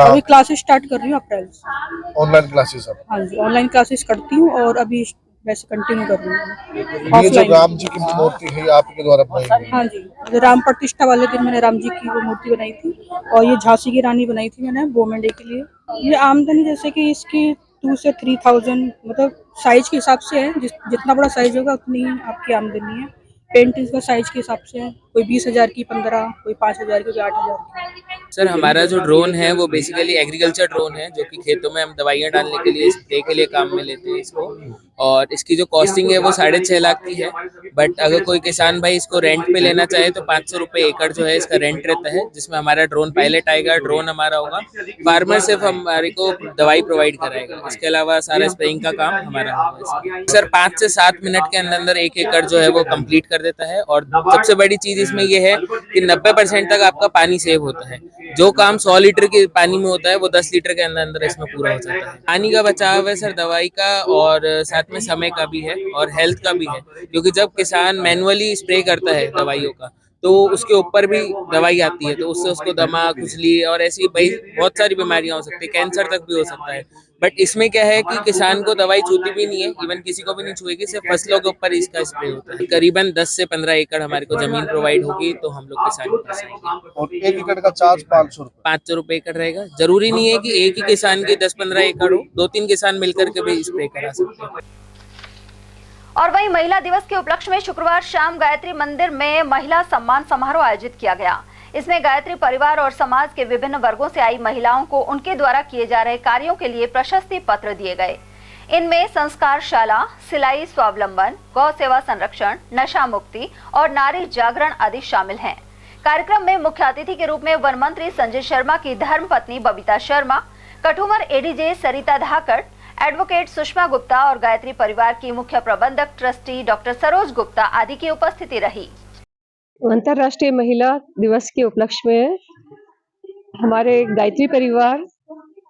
अभी क्लासेस स्टार्ट कर रही हूँ अप्रैल से। Online classes? हाँ जी, ऑनलाइन क्लासेस करती हूँ और अभी वैसे कंटिन्यू कर रही हूँ। ये जो राम जी की मूर्ति है आपके द्वारा बनाई गई? हाँ जी, राम प्रतिष्ठा वाले दिन मैंने राम जी की वो मूर्ति बनाई थी और ये झांसी की रानी बनाई थी मैंने वुमेन डे के लिए। ये आमदनी जैसे कि इसकी 2 से 3,000 मतलब साइज के हिसाब से है, जितना बड़ा साइज होगा उतनी आपकी आमदनी है। पेंटिंग्स का साइज के हिसाब से है, कोई 20,000 की 15, कोई 5,000 की, कोई 8,000 की। सर हमारा जो ड्रोन है वो बेसिकली एग्रीकल्चर ड्रोन है, जो कि खेतों में हम दवाइयाँ डालने के लिए, स्प्रे के लिए काम में लेते हैं इसको। और इसकी जो कॉस्टिंग है वो 6.5 लाख की है। बट अगर कोई किसान भाई इसको रेंट पे लेना चाहे तो 500 रुपये एकड़ जो है इसका रेंट रहता है, जिसमें हमारा ड्रोन पायलट आएगा, ड्रोन हमारा होगा, फार्मर सिर्फ हमारे को दवाई प्रोवाइड कराएगा। इसके अलावा सारा स्प्रेइंग का काम हमारा होगा। सर 5 से 7 मिनट के अंदर 1 एकड़ जो है वो कंप्लीट कर देता है। और सबसे बड़ी चीज इसमें ये है कि 90% तक आपका पानी सेव होता है। जो काम 100 लीटर के पानी में होता है वो 10 लीटर के अंदर इसमें पूरा हो जाता है। पानी का बचाव है सर, दवाई का और साथ में समय का भी है और हेल्थ का भी है, क्योंकि जब किसान मैनुअली स्प्रे करता है दवाइयों का तो उसके ऊपर भी दवाई आती है, तो उससे उसको दमा, खुजली और ऐसी बहुत सारी बीमारियां हो सकती है, कैंसर तक भी हो सकता है। बट इसमें क्या है कि किसान को दवाई छूती भी नहीं है, इवन किसी को भी नहीं छुएगी, सिर्फ फसलों के ऊपर इसका स्प्रे होता है। करीबन 10 से 15 एकड़ हमारे को जमीन प्रोवाइड होगी तो हम लोग किसान के पास आएंगे। और 1 एकड़ का चार्ज 500 रुपए। 500 रुपए एकड़ रहेगा। जरूरी नहीं है कि एक ही किसान के 10-15 एकड़ हो, 2-3 किसान मिलकर के भी स्प्रे करा सकते हैं। और वहीं महिला दिवस के उपलक्ष्य में शुक्रवार शाम गायत्री मंदिर में महिला सम्मान समारोह आयोजित किया गया। इसमें गायत्री परिवार और समाज के विभिन्न वर्गों से आई महिलाओं को उनके द्वारा किए जा रहे कार्यों के लिए प्रशस्ति पत्र दिए गए। इनमें संस्कारशाला, सिलाई स्वावलंबन, गौ सेवा संरक्षण, नशा मुक्ति और नारी जागरण आदि शामिल हैं। कार्यक्रम में मुख्य अतिथि के रूप में वन मंत्री संजय शर्मा की धर्मपत्नी बबीता शर्मा, कठुमर एडीजे सरिता धाकड़, एडवोकेट सुषमा गुप्ता और गायत्री परिवार की मुख्य प्रबंधक ट्रस्टी डॉक्टर सरोज गुप्ता आदि की उपस्थिति रही। अंतर्राष्ट्रीय महिला दिवस के उपलक्ष्य में हमारे गायत्री परिवार,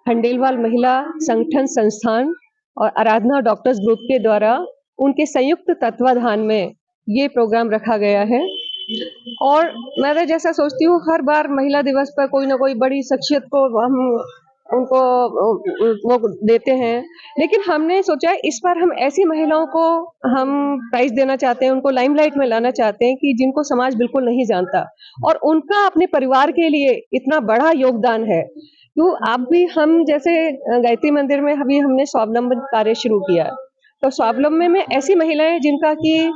खंडेलवाल महिला संगठन संस्थान और आराधना डॉक्टर्स ग्रुप के द्वारा उनके संयुक्त तत्वाधान में ये प्रोग्राम रखा गया है। और मैं तो जैसा सोचती हूँ, हर बार महिला दिवस पर कोई ना कोई बड़ी शख्सियत को हम उनको वो देते हैं, लेकिन हमने सोचा इस बार हम ऐसी महिलाओं को हम प्राइज देना चाहते हैं, उनको लाइमलाइट में लाना चाहते हैं कि जिनको समाज बिल्कुल नहीं जानता और उनका अपने परिवार के लिए इतना बड़ा योगदान है। तो आप भी, हम जैसे गायत्री मंदिर में अभी हमने स्वावलंबन कार्य शुरू किया, तो स्वावलंबन में ऐसी महिलाएं जिनका कि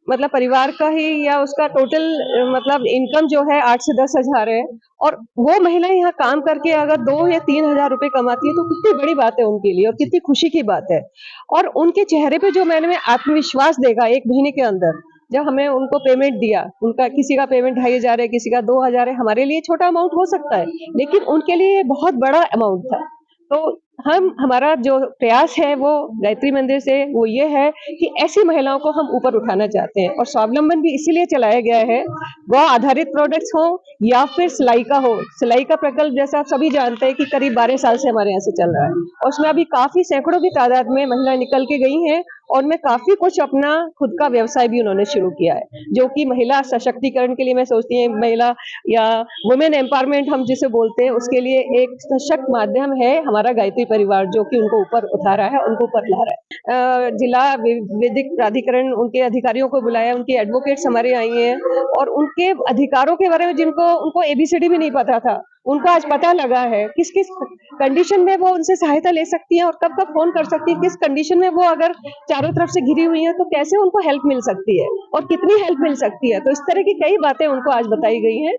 मतलब परिवार का ही या उसका टोटल मतलब इनकम जो है 8 से 10 हजार है, और वो महिलाएं यहाँ काम करके अगर 2 या 3 हजार रुपए कमाती है तो कितनी बड़ी बात है उनके लिए और कितनी खुशी की बात है। और उनके चेहरे पे जो मैंने आत्मविश्वास देखा 1 महीने के अंदर, जब हमें उनको पेमेंट दिया, उनका किसी का पेमेंट 2500 है, किसी का 2000 है, हमारे लिए छोटा अमाउंट हो सकता है लेकिन उनके लिए बहुत बड़ा अमाउंट था। तो हमारा जो प्रयास है वो गायत्री मंदिर से वो ये है कि ऐसी महिलाओं को हम ऊपर उठाना चाहते हैं। और स्वावलंबन भी इसीलिए चलाया गया है, गौ आधारित प्रोडक्ट्स हो या फिर सिलाई का हो। सिलाई का प्रकल्प जैसा आप सभी जानते हैं कि करीब 12 साल से हमारे यहाँ से चल रहा है और उसमें अभी काफी सैकड़ों की तादाद में महिलाएं निकल के गई हैं और उनमें काफी कुछ अपना खुद का व्यवसाय भी उन्होंने शुरू किया है, जो कि महिला सशक्तिकरण के लिए मैं सोचती हूँ, महिला या वुमेन एम्पावरमेंट हम जिसे बोलते हैं, उसके लिए एक सशक्त माध्यम है हमारा गायत्री परिवार, जो कि उनको ऊपर उठा रहा है, उनको ऊपर ला रहा है। जिला विधिक प्राधिकरण उनके अधिकारियों को बुलाया, उनके एडवोकेट्स हमारे आई हैं और उनके अधिकारों के बारे में जिनको उनको ABCD भी नहीं पता था, उनको आज पता लगा है किस किस कंडीशन में वो उनसे सहायता ले सकती है और कब कब फोन कर सकती है, किस कंडीशन में वो अगर चारों तरफ से घिरी हुई है तो कैसे उनको हेल्प मिल सकती है और कितनी हेल्प मिल सकती है। तो इस तरह की कई बातें उनको आज बताई गई हैं।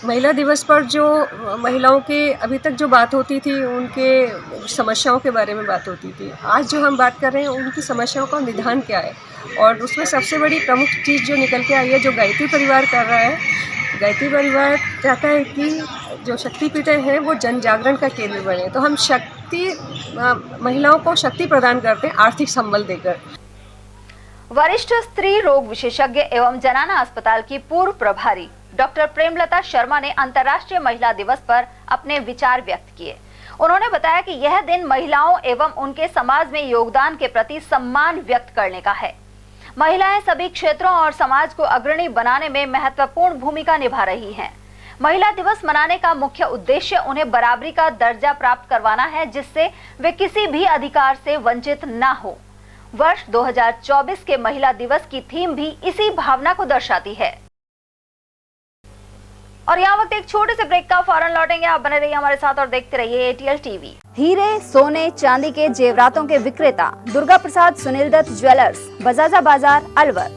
महिला दिवस पर जो महिलाओं के अभी तक जो बात होती थी, उनके समस्याओं के बारे में बात होती थी, आज जो हम बात कर रहे हैं उनकी समस्याओं का निदान क्या है, और उसमें सबसे बड़ी प्रमुख चीज़ जो निकल के आई है, जो गायत्री परिवार कर रहा है, गायत्री परिवार चाहता है कि जो शक्तिपीठें हैं वो जन जागरण का केंद्र बने। तो हम महिलाओं को शक्ति प्रदान करते हैं आर्थिक संबल देकर। वरिष्ठ स्त्री रोग विशेषज्ञ एवं जनाना अस्पताल की पूर्व प्रभारी डॉक्टर प्रेमलता शर्मा ने अंतर्राष्ट्रीय महिला दिवस पर अपने विचार व्यक्त किए। उन्होंने बताया कि यह दिन महिलाओं एवं उनके समाज में योगदान के प्रति सम्मान व्यक्त करने का है। महिलाएं सभी क्षेत्रों और समाज को अग्रणी बनाने में महत्वपूर्ण भूमिका निभा रही हैं। महिला दिवस मनाने का मुख्य उद्देश्य उन्हें बराबरी का दर्जा प्राप्त करवाना है, जिससे वे किसी भी अधिकार से वंचित न हो। वर्ष 2024 के महिला दिवस की थीम भी इसी भावना को दर्शाती है। और यहाँ वक्त एक छोटे से ब्रेक का, फौरन लौटेंगे। आप बने रहिए हमारे साथ और देखते रहिए ATL TV। हीरे, सोने, चांदी के जेवरातों के विक्रेता दुर्गा प्रसाद सुनील दत्त ज्वेलर्स, बजाजा बाजार, अलवर।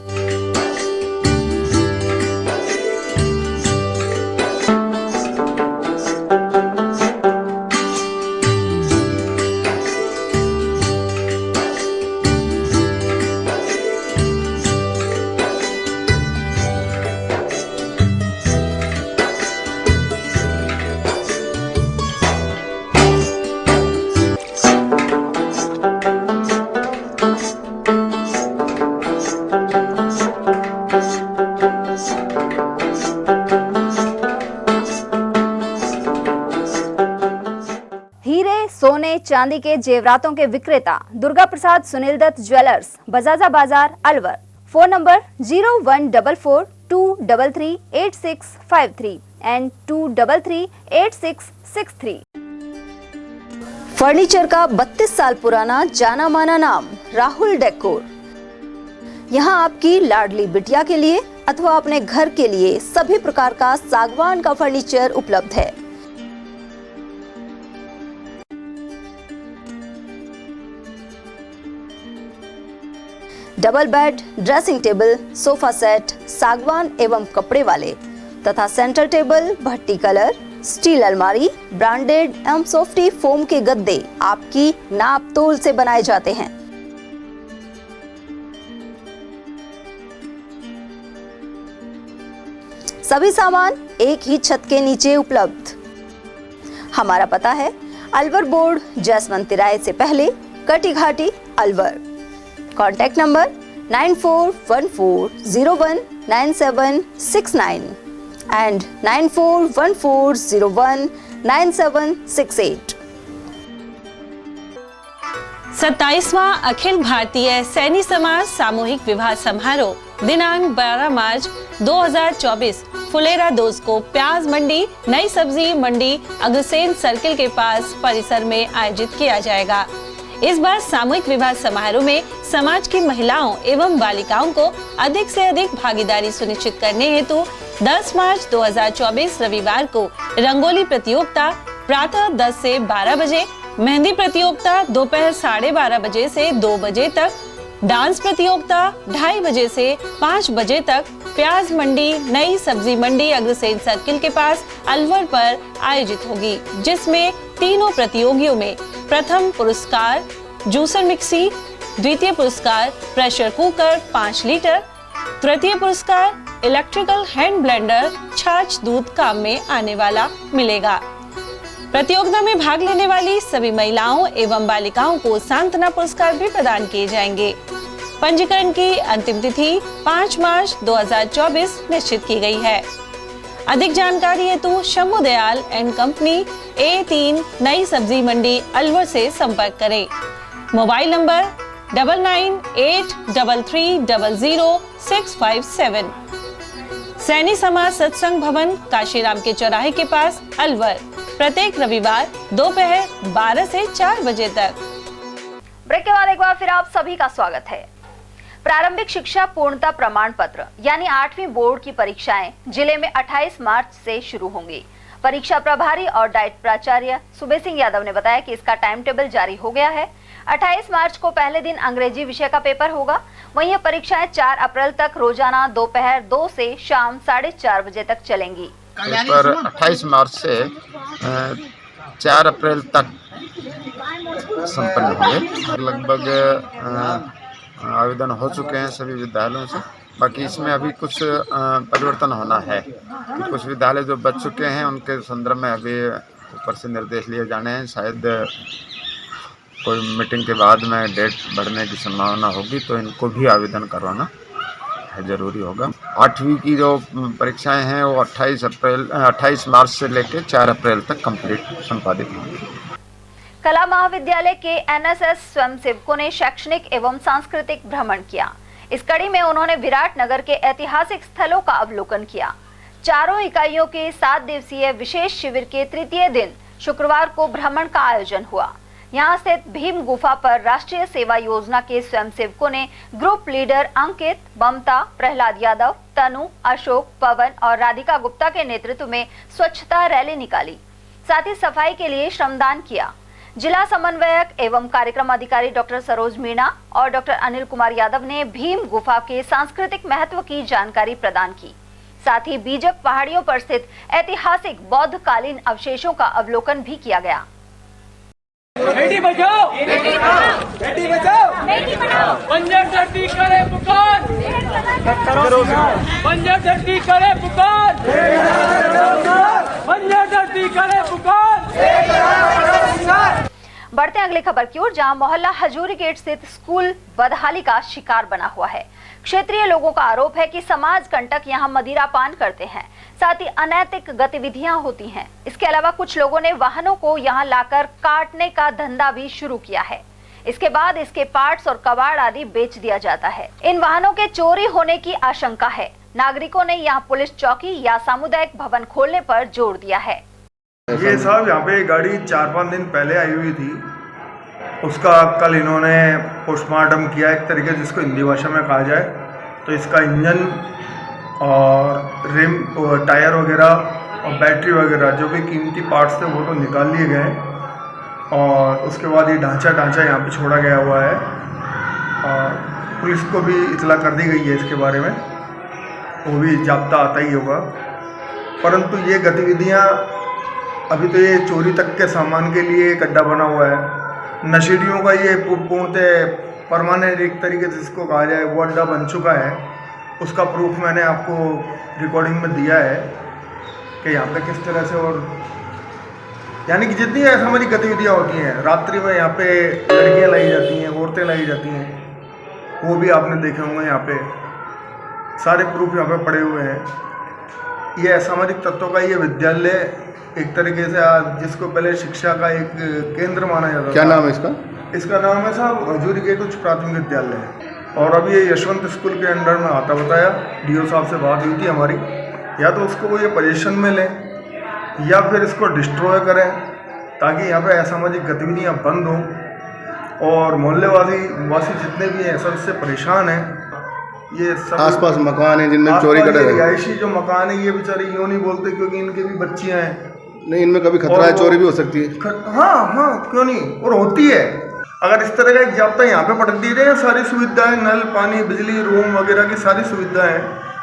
सोने चांदी के जेवरातों के विक्रेता दुर्गा प्रसाद सुनील दत्त ज्वेलर्स, बजाजा बाजार, Alwar. Phone number 0144233853 and 2338663। Furniture का 32 साल पुराना जाना माना नाम राहुल डेकोर। यहाँ आपकी लाडली बिटिया के लिए अथवा अपने घर के लिए सभी प्रकार का सागवान का फर्नीचर उपलब्ध है। Double bed, dressing table, sofa set सागवान एवं कपड़े वाले तथा सेंटर टेबल, भट्टी कलर, स्टील अलमारी, ब्रांडेड एवं सॉफ्टी फोम के गद्दे आपकी नाप तोल से बनाए जाते हैं। सभी सामान एक ही छत के नीचे उपलब्ध। हमारा पता है अलवर बोर्ड, जसवंत तिराहे से पहले, Kati Ghati, Alwar. Contact number 9414019769 and 9414019768। 27वां अखिल भारतीय सैनी समाज सामूहिक विवाह समारोह दिनांक 12 मार्च 2024 फुलेरा 2 को प्याज मंडी, नई सब्जी मंडी, अग्रसेन सर्किल के पास परिसर में आयोजित किया जाएगा। इस बार सामूहिक विवाह समारोह में समाज की महिलाओं एवं बालिकाओं को अधिक से अधिक भागीदारी सुनिश्चित करने हेतु 10 मार्च 2024 रविवार को रंगोली प्रतियोगिता प्रातः 10 से 12 बजे, मेहंदी प्रतियोगिता दोपहर 12:30 बजे से 2 बजे तक, डांस प्रतियोगिता 2:30 बजे से 5 बजे तक प्याज मंडी, नई सब्जी मंडी अग्रसेन सर्किल के पास अलवर पर आयोजित होगी, जिसमें तीनों प्रतियोगियों में प्रथम पुरस्कार जूसर मिक्सी, द्वितीय पुरस्कार प्रेशर कुकर 5 लीटर, तृतीय पुरस्कार इलेक्ट्रिकल हैंड ब्लेंडर छाछ दूध काम में आने वाला मिलेगा। प्रतियोगिता में भाग लेने वाली सभी महिलाओं एवं बालिकाओं को सांत्वना पुरस्कार भी प्रदान किए जाएंगे। पंजीकरण की अंतिम तिथि 5 मार्च 2024 निश्चित की गई है। अधिक जानकारी हेतु Shambhu Dayal and company A3 नई सब्जी मंडी अलवर से संपर्क करें। Mobile number 9983300657। सैनी समाज सत्संग भवन काशीराम के चौराहे के पास अलवर, प्रत्येक रविवार दोपहर 12 से 4 बजे तक। ब्रेक के बाद एक बार फिर आप सभी का स्वागत है। प्रारंभिक शिक्षा पूर्णता प्रमाण पत्र यानी 8वीं बोर्ड की परीक्षाएं जिले में 28 मार्च से शुरू होंगी। परीक्षा प्रभारी और डाइट प्राचार्य सुबेर सिंह यादव ने बताया कि इसका टाइम टेबल जारी हो गया है। 28 मार्च को पहले दिन अंग्रेजी विषय का पेपर होगा। वहीं ये परीक्षाएं 4 अप्रैल तक रोजाना दोपहर 2 से शाम 4:30 बजे तक चलेंगी। पेपर 28 मार्च से 4 अप्रैल तक संपन्न होंगे। लगभग आवेदन हो चुके हैं सभी विद्यालयों से। बाकी इसमें अभी कुछ परिवर्तन होना है। कुछ विद्यालय जो बच चुके हैं उनके संदर्भ में अभी ऊपर से निर्देश लिए जाने हैं। शायद कोई मीटिंग के बाद में डेट बढ़ने की संभावना होगी, तो इनको भी आवेदन करवाना जरूरी होगा। 8वीं की जो परीक्षाएं हैं वो 28 मार्च से लेकर 4 अप्रैल तक कंप्लीट संपादित होंगी। कला महाविद्यालय के NSS स्वयंसेवकों ने शैक्षणिक एवं सांस्कृतिक भ्रमण किया। इस कड़ी में उन्होंने विराटनगर के ऐतिहासिक स्थलों का अवलोकन किया। चारों इकाइयों के 7 दिवसीय विशेष शिविर के तृतीय दिन शुक्रवार को भ्रमण का आयोजन हुआ। यहां स्थित भीम गुफा पर राष्ट्रीय सेवा योजना के स्वयंसेवकों ने ग्रुप लीडर अंकित, ममता, प्रहलाद यादव, तनु, अशोक, पवन और राधिका गुप्ता के नेतृत्व में स्वच्छता रैली निकाली। साथ ही सफाई के लिए श्रमदान किया। जिला समन्वयक एवं कार्यक्रम अधिकारी डॉक्टर सरोज मीणा और डॉक्टर अनिल कुमार यादव ने भीम गुफा के सांस्कृतिक महत्व की जानकारी प्रदान की। साथ ही बीजक पहाड़ियों पर स्थित ऐतिहासिक बौद्ध कालीन अवशेषों का अवलोकन भी किया गया। बेटी बचाओ, बेटी पढ़ाओ, बेटी बचाओ, बेटी पढ़ाओ। बंजर धरती करे पुकार, बंजर धरती करे पुकार, बंजर धरती करे पुकार। बढ़ते अगली खबर की ओर, जहां मोहल्ला हजूरी गेट स्थित स्कूल बदहाली का शिकार बना हुआ है। क्षेत्रीय लोगों का आरोप है कि समाज कंटक यहां मदिरा पान करते हैं, साथ ही अनैतिक गतिविधियां होती हैं। इसके अलावा कुछ लोगों ने वाहनों को यहां लाकर काटने का धंधा भी शुरू किया है। इसके बाद इसके पार्ट्स और कबाड़ आदि बेच दिया जाता है। इन वाहनों के चोरी होने की आशंका है। नागरिकों ने यहां पुलिस चौकी या सामुदायिक भवन खोलने पर जोर दिया है। ये साहब यहाँ पे गाड़ी 4-5 दिन पहले आई हुई थी, उसका कल इन्होंने पोस्टमार्टम किया एक तरीके से, जिसको हिंदी भाषा में कहा जाए तो इसका इंजन और रिम और टायर वगैरह और बैटरी वगैरह जो भी कीमती पार्ट्स थे वो तो निकाल लिए गए और उसके बाद ये ढांचा यहाँ पे छोड़ा गया हुआ है और पुलिस को भी इतला कर दी गई है इसके बारे में, वो भी जाब्ता आता ही होगा। परंतु ये गतिविधियाँ अभी तो ये चोरी तक के सामान के लिए एक अड्डा बना हुआ है, नशेड़ियों का ये पूर्णतः परमानेंट एक तरीके से इसको कहा जाए वो अड्डा बन चुका है। उसका प्रूफ मैंने आपको रिकॉर्डिंग में दिया है कि यहाँ पे किस तरह से, और यानी कि जितनी असामाजिक गतिविधियाँ होती हैं रात्रि में यहाँ पे लड़कियाँ लाई जाती हैं, औरतें लाई जाती हैं, वो भी आपने देखे होंगे। यहाँ पे सारे प्रूफ यहाँ पे पड़े हुए हैं। ये असामाजिक तत्वों का ये विद्यालय एक तरीके से जिसको पहले शिक्षा का एक केंद्र माना जाता था। क्या नाम है इसका? इसका नाम है साहब हजूरी गेट उच्च प्राथमिक विद्यालय, और अभी ये यशवंत स्कूल के अंडर में आता बताया। डीओ साहब से बात हुई थी हमारी, या तो उसको वो ये पोजीशन में लें या फिर इसको डिस्ट्रॉय करें ताकि यहाँ पे असामाजिक गतिविधियाँ बंद हों और मोहल्ले वासी जितने भी हैं सब इससे परेशान हैं। ये सब आसपास मकान हैं जिनमें चोरी कर रहे हैं, रिहायशी जो मकान है ये बेचारे यूँ नहीं बोलते क्योंकि इनके भी बच्चियाँ हैं। नहीं, इनमें कभी खतरा है, चोरी भी हो सकती है। हाँ क्यों नहीं, और होती है। अगर इस तरह का एक जाब्ता यहाँ पे पटक दी जाए, सारी सुविधाएं नल पानी बिजली रूम वगैरह की सारी सुविधाएं,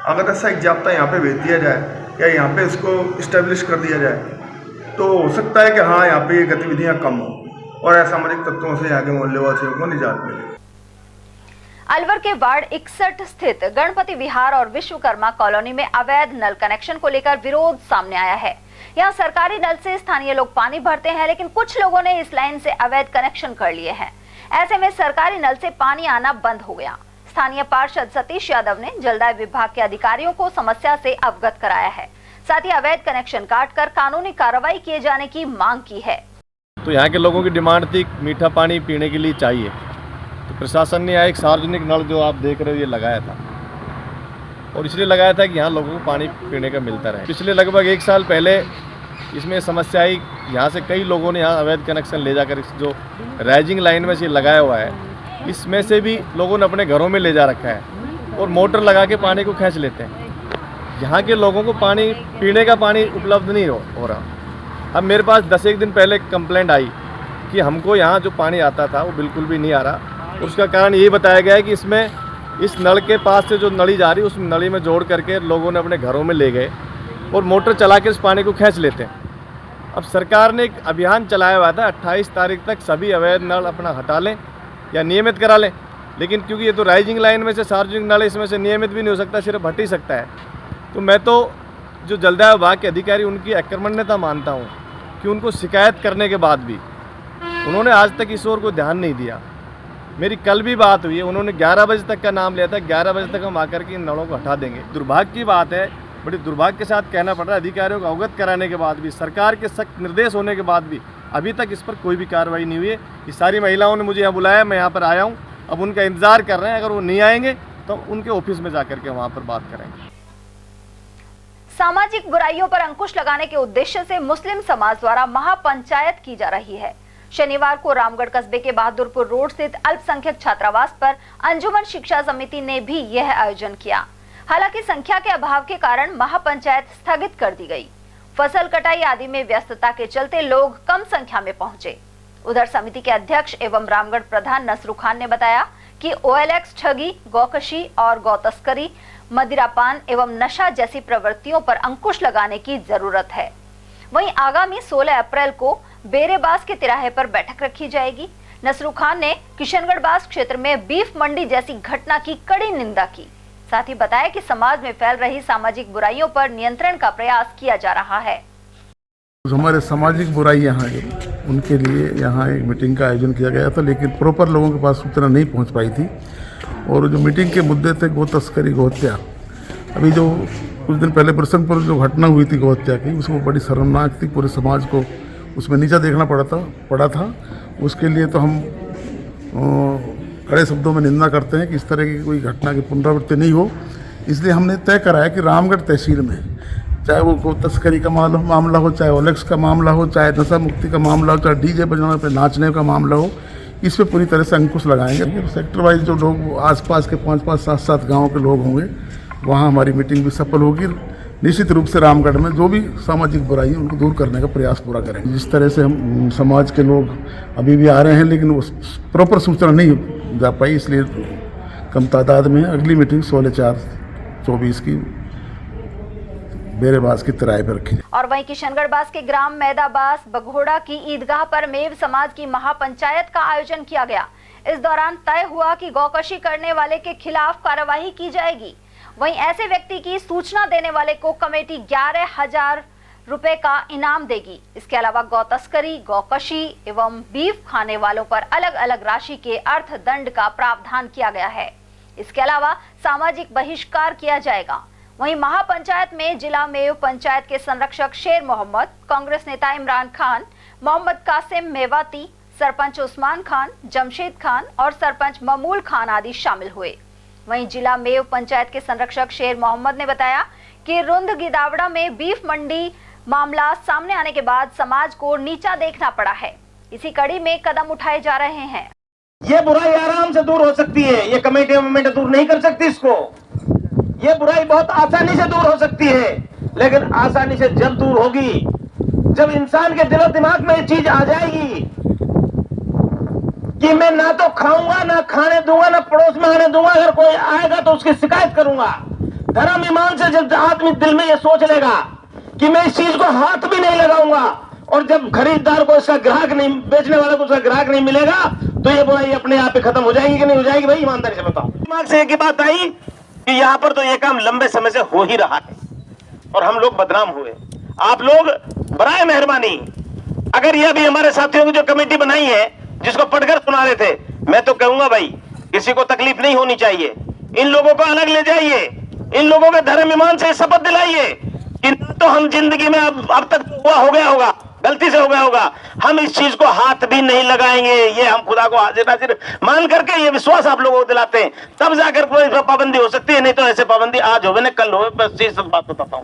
अगर ऐसा एक जाब्ता यहाँ पे भेज दिया जाए या यहाँ पे इसको इस्टेब्लिश कर दिया जाए तो हो सकता है कि हाँ यहाँ पे ये गतिविधियाँ कम हो और असामाजिक तत्वों से यहाँ के मोहल्ले वासियों को निजात मिले। अलवर के वार्ड 61 स्थित गणपति विहार और विश्वकर्मा कॉलोनी में अवैध नल कनेक्शन को लेकर विरोध सामने आया है। यहाँ सरकारी नल से स्थानीय लोग पानी भरते हैं, लेकिन कुछ लोगों ने इस लाइन से अवैध कनेक्शन कर लिए हैं। ऐसे में सरकारी नल से पानी आना बंद हो गया। स्थानीय पार्षद सतीश यादव ने जलदाय विभाग के अधिकारियों को समस्या से अवगत कराया है, साथ ही अवैध कनेक्शन काटकर कानूनी कार्रवाई किए जाने की मांग की है। तो यहाँ के लोगों की डिमांड थी मीठा पानी पीने के लिए चाहिए, तो प्रशासन ने यहाँ एक सार्वजनिक नल जो आप देख रहे हो ये लगाया था, और इसलिए लगाया था कि यहाँ लोगों को पानी पीने का मिलता रहे। पिछले लगभग 1 साल पहले इसमें समस्या आई, यहाँ से कई लोगों ने यहाँ अवैध कनेक्शन ले जाकर जो राइजिंग लाइन में से लगाया हुआ है, इसमें से भी लोगों ने अपने घरों में ले जा रखा है और मोटर लगा के पानी को खींच लेते हैं। यहाँ के लोगों को पानी पीने का पानी उपलब्ध नहीं हो रहा। अब मेरे पास 10-1 दिन पहले कंप्लेंट आई कि हमको यहाँ जो पानी आता था वो बिल्कुल भी नहीं आ रहा। उसका कारण ये बताया गया है कि इसमें इस नल के पास से जो नली जा रही है उस नली में जोड़ करके लोगों ने अपने घरों में ले गए और मोटर चला के इस पानी को खींच लेते हैं। अब सरकार ने एक अभियान चलाया हुआ था 28 तारीख तक सभी अवैध नल अपना हटा लें या नियमित करा लें, लेकिन क्योंकि ये तो राइजिंग लाइन में से सार्वजनिक नल इसमें से नियमित भी नहीं हो सकता, सिर्फ हट ही सकता है। तो मैं तो जो जलदाय विभाग के अधिकारी उनकी अकर्मण्यता मानता हूँ कि उनको शिकायत करने के बाद भी उन्होंने आज तक इस ओर को ध्यान नहीं दिया। मेरी कल भी बात हुई है, उन्होंने 11 बजे तक का नाम लिया था, 11 बजे तक हम आकर के इन नलों को हटा देंगे। दुर्भाग्य की बात है, बड़ी दुर्भाग्य के साथ कहना पड़ रहा है, अधिकारियों को अवगत कराने के बाद भी, सरकार के सख्त निर्देश होने के बाद भी अभी तक इस पर कोई भी कार्रवाई नहीं हुई है। ये सारी महिलाओं ने मुझे यहाँ बुलाया, मैं यहाँ पर आया हूँ, अब उनका इंतजार कर रहे हैं। अगर वो नहीं आएंगे तो उनके ऑफिस में जाकर के वहाँ पर बात करेंगे। सामाजिक बुराइयों पर अंकुश लगाने के उद्देश्य से मुस्लिम समाज द्वारा महापंचायत की जा रही है। शनिवार को रामगढ़ कस्बे के बहादुरपुर रोड स्थित अल्पसंख्यक छात्रावास पर अंजुमन शिक्षा समिति ने भी यह आयोजन किया। हालांकि संख्या के अभाव के कारण महापंचायत स्थगित कर दी गई। फसल कटाई आदि में व्यस्तता के चलते लोग कम संख्या में पहुंचे। उधर समिति के अध्यक्ष एवं रामगढ़ प्रधान नसरू खान ने बताया कि OLX ठगी, गौकशी और गौतस्करी, मदिरापान एवं नशा जैसी प्रवृत्तियों पर अंकुश लगाने की जरूरत है। वहीं आगामी 16 अप्रैल को बेरेबास के तिराहे पर बैठक रखी जाएगी। नसरू खान ने किशनगढ़बास क्षेत्र में बीफ मंडी जैसी घटना की कड़ी निंदा की। साथ ही बताया कि समाज में फैल रही सामाजिक बुराइयों पर नियंत्रण का प्रयास किया जा रहा है। हमारे सामाजिक बुराई यहाँ उनके लिए यहाँ एक मीटिंग का आयोजन किया गया था, लेकिन प्रॉपर लोगों के पास सूचना नहीं पहुँच पाई थी। और जो मीटिंग के मुद्दे थे गौ तस्करी, गौ हत्या, अभी जो कुछ दिन पहले प्रसंग पर जो घटना हुई थी गौ हत्या की, उसको बड़ी शर्मनाक थी। पूरे समाज को उसमें नीचा देखना पड़ा था। उसके लिए तो हम कड़े शब्दों में निंदा करते हैं कि इस तरह की कोई घटना की पुनरावृत्ति नहीं हो। इसलिए हमने तय करा है कि रामगढ़ तहसील में चाहे वो गो तस्करी का मामला हो, चाहे ओलेक्स का मामला हो, चाहे नशा मुक्ति का मामला हो, चाहे डीजे बजाने पे नाचने का मामला हो, इस पे पूरी तरह से अंकुश लगाएंगे। सेक्टर वाइज जो लोग आसपास के 5-5, 7-7 गाँव के लोग होंगे, वहाँ हमारी मीटिंग भी सफल होगी। निश्चित रूप से रामगढ़ में जो भी सामाजिक बुराई है उनको दूर करने का प्रयास पूरा करेंगे। जिस तरह से हम समाज के लोग अभी भी आ रहे हैं, लेकिन वो प्रॉपर सूचना नहीं जा पाई, इसलिए कम तादाद में अगली मीटिंग 16/4/24 की बेरेबाज की तिराए पर रखी। और वहीं किशनगढ़ के ग्राम मैदाबास बघोड़ा की ईदगाह पर मेव समाज की महापंचायत का आयोजन किया गया। इस दौरान तय हुआ कि गौकशी करने वाले के खिलाफ कार्रवाई की जाएगी। वहीं ऐसे व्यक्ति की सूचना देने वाले को कमेटी 11,000 रुपए का इनाम देगी। इसके अलावा गौ तस्करी, गौकशी एवं बीफ खाने वालों पर अलग अलग राशि के अर्थदंड का प्रावधान किया गया है। इसके अलावा सामाजिक बहिष्कार किया जाएगा। वहीं महापंचायत में जिला मेव पंचायत के संरक्षक शेर मोहम्मद, कांग्रेस नेता इमरान खान, मोहम्मद कासिम मेवाती, सरपंच उस्मान खान, जमशेद खान और सरपंच ममूल खान आदि शामिल हुए। वहीं जिला मेव पंचायत के संरक्षक शेर मोहम्मद ने बताया कि रुंद गिदावड़ा में बीफ मंडी मामला सामने आने के बाद समाज को नीचा देखना पड़ा है। इसी कड़ी में कदम उठाए जा रहे हैं। ये बुराई आराम से दूर हो सकती है, ये कमेटी मूवमेंट दूर नहीं कर सकती इसको। ये बुराई बहुत आसानी से दूर हो सकती है, लेकिन आसानी से जब दूर होगी, जब इंसान के दिलो दिमाग में ये चीज आ जाएगी कि मैं ना तो खाऊंगा, ना खाने दूंगा, ना पड़ोस में आने दूंगा, अगर कोई आएगा तो उसकी शिकायत करूंगा। धर्म ईमान से जब आदमी दिल में ये सोच लेगा कि मैं इस चीज को हाथ भी नहीं लगाऊंगा, और जब खरीदार को इसका ग्राहक नहीं, बेचने वाले को उसका ग्राहक नहीं मिलेगा, तो ये बुराई अपने आप ही खत्म हो जाएगी कि नहीं हो जाएगी? भाई ईमानदारी से बताओ। दिमाग से एक ही बात आई कि यहाँ पर तो ये काम लंबे समय से हो ही रहा है और हम लोग बदनाम हुए। आप लोग बराए मेहरबानी, अगर ये अभी हमारे साथियों की जो कमेटी बनाई है, जिसको पढ़कर सुना रहे थे, मैं तो कहूंगा भाई किसी को तकलीफ नहीं होनी चाहिए। इन लोगों को अलग ले जाइए, इन लोगों के धर्म ईमान से शपथ दिलाइए कि न तो हम जिंदगी में अब तक हुआ हो गया होगा, गलती से हो गया होगा, हम इस चीज को हाथ भी नहीं लगाएंगे। ये हम खुदा को हाजिर नाजिर मान करके ये विश्वास आप लोगों को दिलाते हैं, तब जाकर कोई पाबंदी हो सकती है, नहीं तो ऐसे पाबंदी आज होवे न कल होवे। बस ये सब बात बताता हूँ।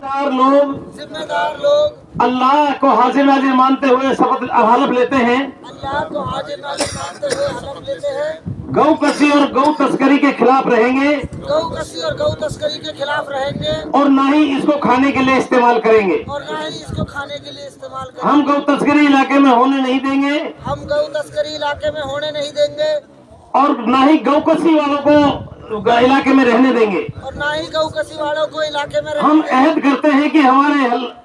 जिम्मेदार लोग अल्लाह को हाजिर नाजिर मानते हुए शपथ हलफ लेते हैं, अल्लाह को हाजिर नाजिर मानते हुए हलफ लेते हैं, गौ कसी और गौ तस्करी के खिलाफ रहेंगे, गौ कसी और गौ तस्करी के खिलाफ रहेंगे, और ना ही इसको खाने के लिए इस्तेमाल करेंगे, और ना ही इसको खाने के लिए इस्तेमाल करेंगे। हम गौ तस्करी इलाके में होने नहीं देंगे, हम गौ तस्करी इलाके में होने नहीं देंगे, और ना ही गौ कसी वालों को इलाके में रहने देंगे, और ना ही गौ कसी वालों को इलाके में। हम अहद करते हैं कि हमारे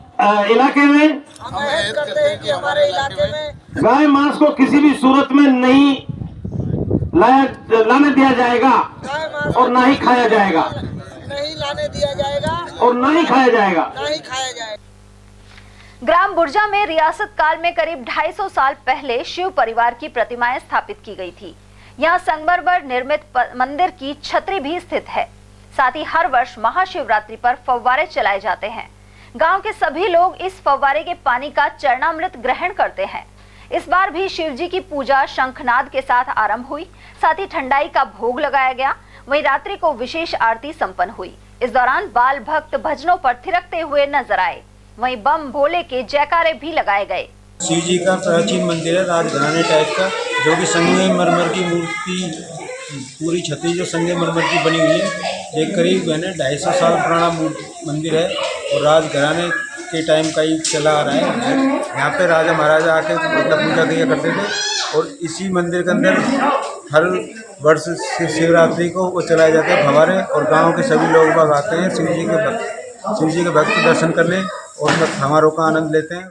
इलाके में, हम अहद करते हैं कि हमारे इलाके में गाय मांस को किसी भी सूरत में नहीं लाने दिया जाएगा, और ना ही खाया जाएगा, नहीं लाने दिया जाएगा, और ना ही खाया जाएगा, ना ही खाया जाएगा। ग्राम बुर्जा में रियासत काल में करीब 250 साल पहले शिव परिवार की प्रतिमाएं स्थापित की गई थी। यहाँ संगमरमर निर्मित मंदिर की छतरी भी स्थित है। साथ ही हर वर्ष महाशिवरात्रि पर फव्वारे चलाए जाते हैं। गांव के सभी लोग इस फव्वारे के पानी का चरणामृत ग्रहण करते हैं। इस बार भी शिवजी की पूजा शंखनाद के साथ आरंभ हुई। साथ ही ठंडाई का भोग लगाया गया। वहीं रात्रि को विशेष आरती संपन्न हुई। इस दौरान बाल भक्त भजनों पर थिरकते हुए नजर आए। वहीं बम भोले के जयकारे भी लगाए गए। शिव जी का प्राचीन मंदिर है, राजघराने टाइप का, जो कि संगमरमर की मूर्ति, पूरी छतरी जो संगमरमर की बनी हुई है। एक करीब 250 साल पुराना मंदिर है और राजघराने के टाइम का ही चला आ रहा है। यहाँ पे राजा महाराजा आके मतलब पूजा किया करते थे, और इसी मंदिर के अंदर हर वर्ष शिवरात्रि को वो चलाए जाते हैं फव्वारे, और गांव के सभी लोग बाग आते हैं शिव जी के भक्त दर्शन करने और फव्वारों का आनंद लेते हैं।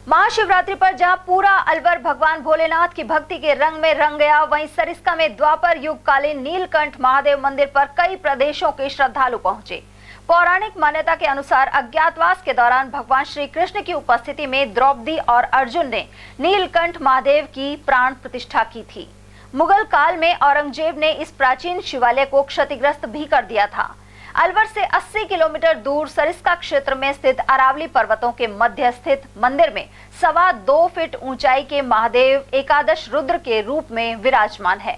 महाशिवरात्रि पर जहां पूरा अलवर भगवान भोलेनाथ की भक्ति के रंग में रंग गया, वहीं सरिस्का में द्वापर युग कालीन नीलकंठ महादेव मंदिर पर कई प्रदेशों के श्रद्धालु पहुंचे। पौराणिक मान्यता के अनुसार अज्ञातवास के दौरान भगवान श्री कृष्ण की उपस्थिति में द्रौपदी और अर्जुन ने नीलकंठ महादेव की प्राण प्रतिष्ठा की थी। मुगल काल में औरंगजेब ने इस प्राचीन शिवालय को क्षतिग्रस्त भी कर दिया था। अलवर से 80 किलोमीटर दूर सरिस्का क्षेत्र में स्थित अरावली पर्वतों के मध्य स्थित मंदिर में 2.25 फीट ऊंचाई के महादेव एकादश रुद्र के रूप में विराजमान है।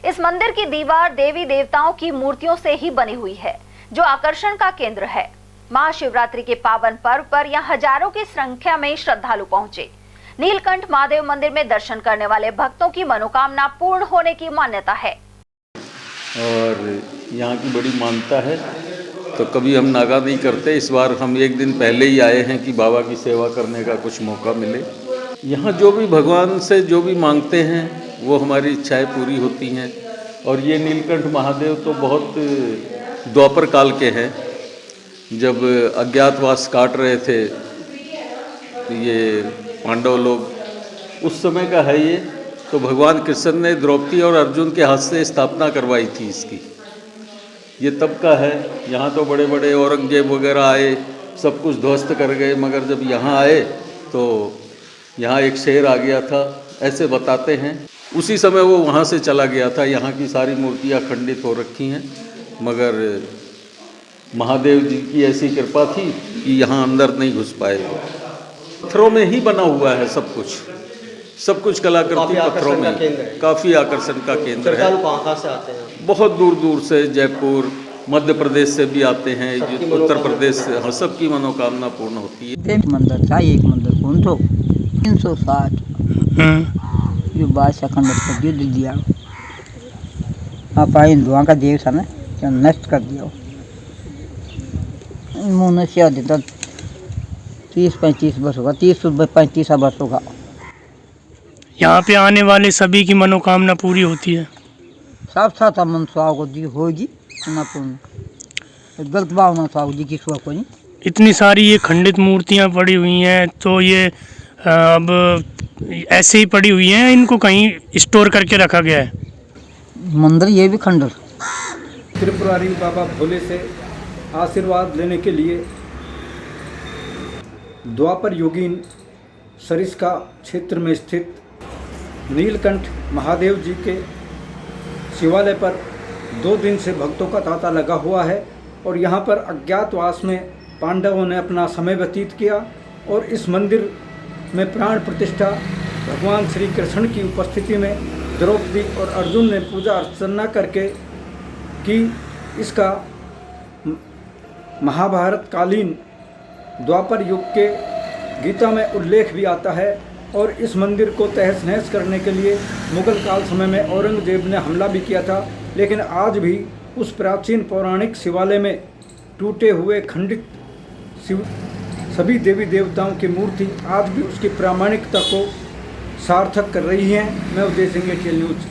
इस मंदिर की दीवार देवी देवताओं की मूर्तियों से ही बनी हुई है, जो आकर्षण का केंद्र है। महाशिवरात्रि के पावन पर्व पर यहां हजारों की संख्या में श्रद्धालु पहुंचे। नीलकंठ महादेव मंदिर में दर्शन करने वाले भक्तों की मनोकामना पूर्ण होने की मान्यता है और यहाँ की बड़ी मान्यता है, तो कभी हम नागा नहीं करते। इस बार हम एक दिन पहले ही आए हैं कि बाबा की सेवा करने का कुछ मौका मिले। यहाँ जो भी भगवान से जो भी मांगते हैं वो हमारी इच्छाएं पूरी होती हैं। और ये नीलकंठ महादेव तो बहुत द्वापर काल के हैं, जब अज्ञातवास काट रहे थे ये पांडव लोग, उस समय का है ये। तो भगवान कृष्ण ने द्रौपदी और अर्जुन के हाथ से स्थापना करवाई थी इसकी, ये तब का है। यहाँ तो बड़े बड़े औरंगजेब वगैरह आए, सब कुछ ध्वस्त कर गए, मगर जब यहाँ आए तो यहाँ एक शेर आ गया था, ऐसे बताते हैं। उसी समय वो वहाँ से चला गया था। यहाँ की सारी मूर्तियाँ खंडित हो रखी हैं, मगर महादेव जी की ऐसी कृपा थी कि यहाँ अंदर नहीं घुस पाए। पत्थरों में ही बना हुआ है सब कुछ कलाकृति पत्थरों में, काफ़ी आकर्षण का केंद्र है। कहाँ से आते हैं? बहुत दूर दूर से, जयपुर, मध्य प्रदेश से भी आते हैं, उत्तर प्रदेश से, हाँ, सबकी मनोकामना पूर्ण होती है। मंदिर था, एक मंदिर कौन तो 360 जो बादशाह खंड पर युद्ध दिया, आप हिंदुओं का देव था ना, क्या नष्ट कर दिया। मनुष्य देता 30-35 वर्ष होगा, 30-35 वर्ष होगा। यहाँ पे आने वाले सभी की मनोकामना पूरी होती है। सब साथ मनसा होगी ना पूर्ण, गलत भावना था जी की सुहा को नहीं। इतनी सारी ये खंडित मूर्तियाँ पड़ी हुई हैं, तो ये अब ऐसे ही पड़ी हुई हैं, इनको कहीं स्टोर करके रखा गया है। मंदिर ये भी खंडर। त्रिपुरारी बाबा भोले से आशीर्वाद लेने के लिए द्वापर योगीन सरिस्का क्षेत्र में स्थित नीलकंठ महादेव जी के शिवालय पर 2 दिन से भक्तों का तांता लगा हुआ है। और यहाँ पर अज्ञातवास में पांडवों ने अपना समय व्यतीत किया और इस मंदिर में प्राण प्रतिष्ठा भगवान श्री कृष्ण की उपस्थिति में द्रौपदी और अर्जुन ने पूजा अर्चना करके की। इसका महाभारत कालीन द्वापर युग के गीता में उल्लेख भी आता है। और इस मंदिर को तहस नहस करने के लिए मुगल काल समय में औरंगजेब ने हमला भी किया था, लेकिन आज भी उस प्राचीन पौराणिक शिवालय में टूटे हुए खंडित सभी देवी देवताओं की मूर्ति आज भी उसकी प्रामाणिकता को सार्थक कर रही हैं। मैं उदय सिंह, एटीएल न्यूज।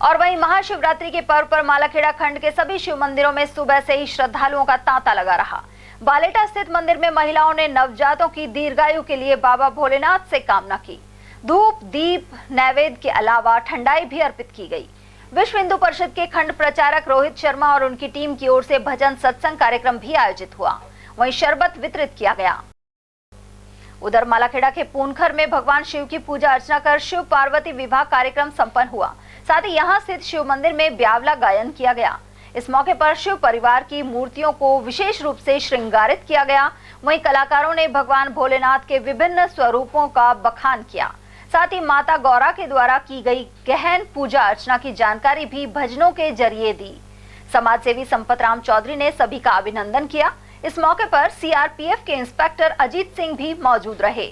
और वहीं महाशिवरात्रि के पर्व पर मालाखेड़ा खंड के सभी शिव मंदिरों में सुबह से ही श्रद्धालुओं का तांता लगा रहा। बालेटा स्थित मंदिर में महिलाओं ने नवजातों की दीर्घायु के लिए बाबा भोलेनाथ से कामना की। धूप, दीप, नैवेद्य के अलावा ठंडाई भी अर्पित की गई। विश्व हिंदू परिषद के खंड प्रचारक रोहित शर्मा और उनकी टीम की ओर से भजन सत्संग कार्यक्रम भी आयोजित हुआ। वहीं शरबत वितरित किया गया। उधर मालाखेड़ा के पूनखर में भगवान शिव की पूजा अर्चना कर शिव पार्वती विवाह कार्यक्रम संपन्न हुआ। साथ ही यहां स्थित शिव मंदिर में ब्यावला गायन किया गया। इस मौके पर शिव परिवार की मूर्तियों को विशेष रूप से श्रृंगारित किया गया। वहीं कलाकारों ने भगवान भोलेनाथ के विभिन्न स्वरूपों का बखान किया। साथ ही माता गौरा के द्वारा की गई गहन पूजा अर्चना की जानकारी भी भजनों के जरिए दी। समाजसेवी संपत राम चौधरी ने सभी का अभिनंदन किया। इस मौके पर सीआरपीएफ के इंस्पेक्टर अजीत सिंह भी मौजूद रहे।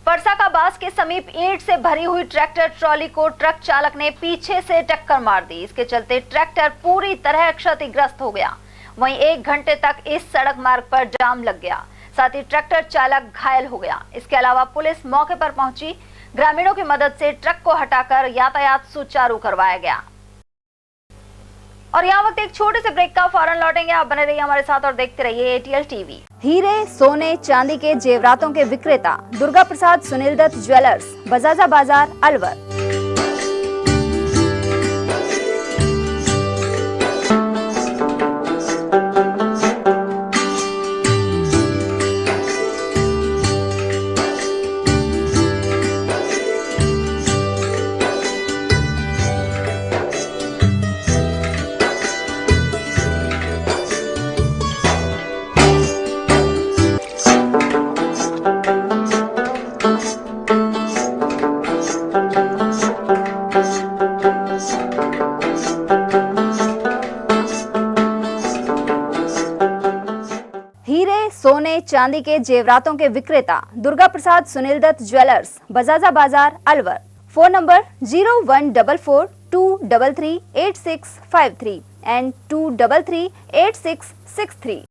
परसा का बास के समीप ईंट से भरी हुई ट्रैक्टर ट्रॉली को ट्रक चालक ने पीछे से टक्कर मार दी। इसके चलते ट्रैक्टर पूरी तरह क्षतिग्रस्त हो गया। वहीं 1 घंटे तक इस सड़क मार्ग पर जाम लग गया। साथ ही ट्रैक्टर चालक घायल हो गया। इसके अलावा पुलिस मौके पर पहुंची। ग्रामीणों की मदद से ट्रक को हटाकर यातायात सुचारू करवाया गया। और यहाँ वक्त एक छोटे से ब्रेक का, फौरन लौटेंगे। आप बने रहिए हमारे साथ और देखते रहिए एटीएल टीवी। हीरे, सोने, चांदी के जेवरातों के विक्रेता दुर्गा प्रसाद सुनील दत्त ज्वेलर्स, बजाजा बाजार, अलवर। सोने चांदी के जेवरातों के विक्रेता दुर्गा प्रसाद सुनील दत्त ज्वेलर्स, बजाजा बाजार, Alwar. Phone number 0144233863 and 2338663।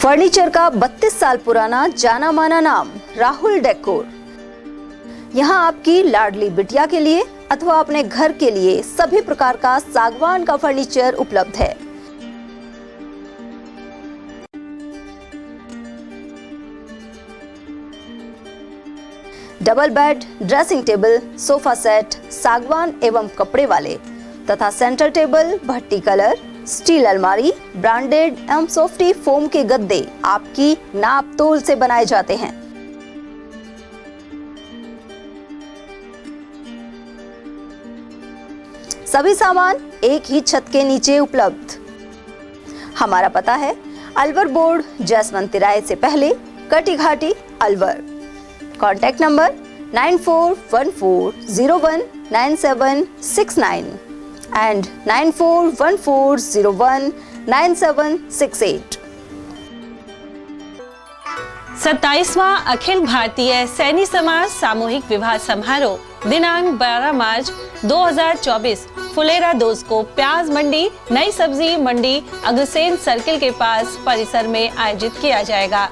Furniture का 32 साल पुराना जाना माना नाम राहुल डेकोर। यहाँ आपकी लाडली बिटिया के लिए अथवा अपने घर के लिए सभी प्रकार का सागवान का फर्नीचर उपलब्ध है। Double bed, dressing table, sofa set सागवान एवं कपड़े वाले तथा सेंटर टेबल, भट्टी कलर, स्टील अलमारी, ब्रांडेड एवं सॉफ्टी फोम के गद्दे आपकी नाप तोल से बनाए जाते हैं। सभी सामान एक ही छत के नीचे उपलब्ध। हमारा पता है अलवर बोर्ड, जसवंत तिराहे से पहले, Kati Ghati, Alwar. Contact number 9414019769 and 9414019768। 27वां अखिल भारतीय सैनी समाज सामूहिक विवाह समारोह दिनांक 12 मार्च 2024 फुलेरा 2 को प्याज मंडी, नई सब्जी मंडी, अग्रसेन सर्किल के पास परिसर में आयोजित किया जाएगा।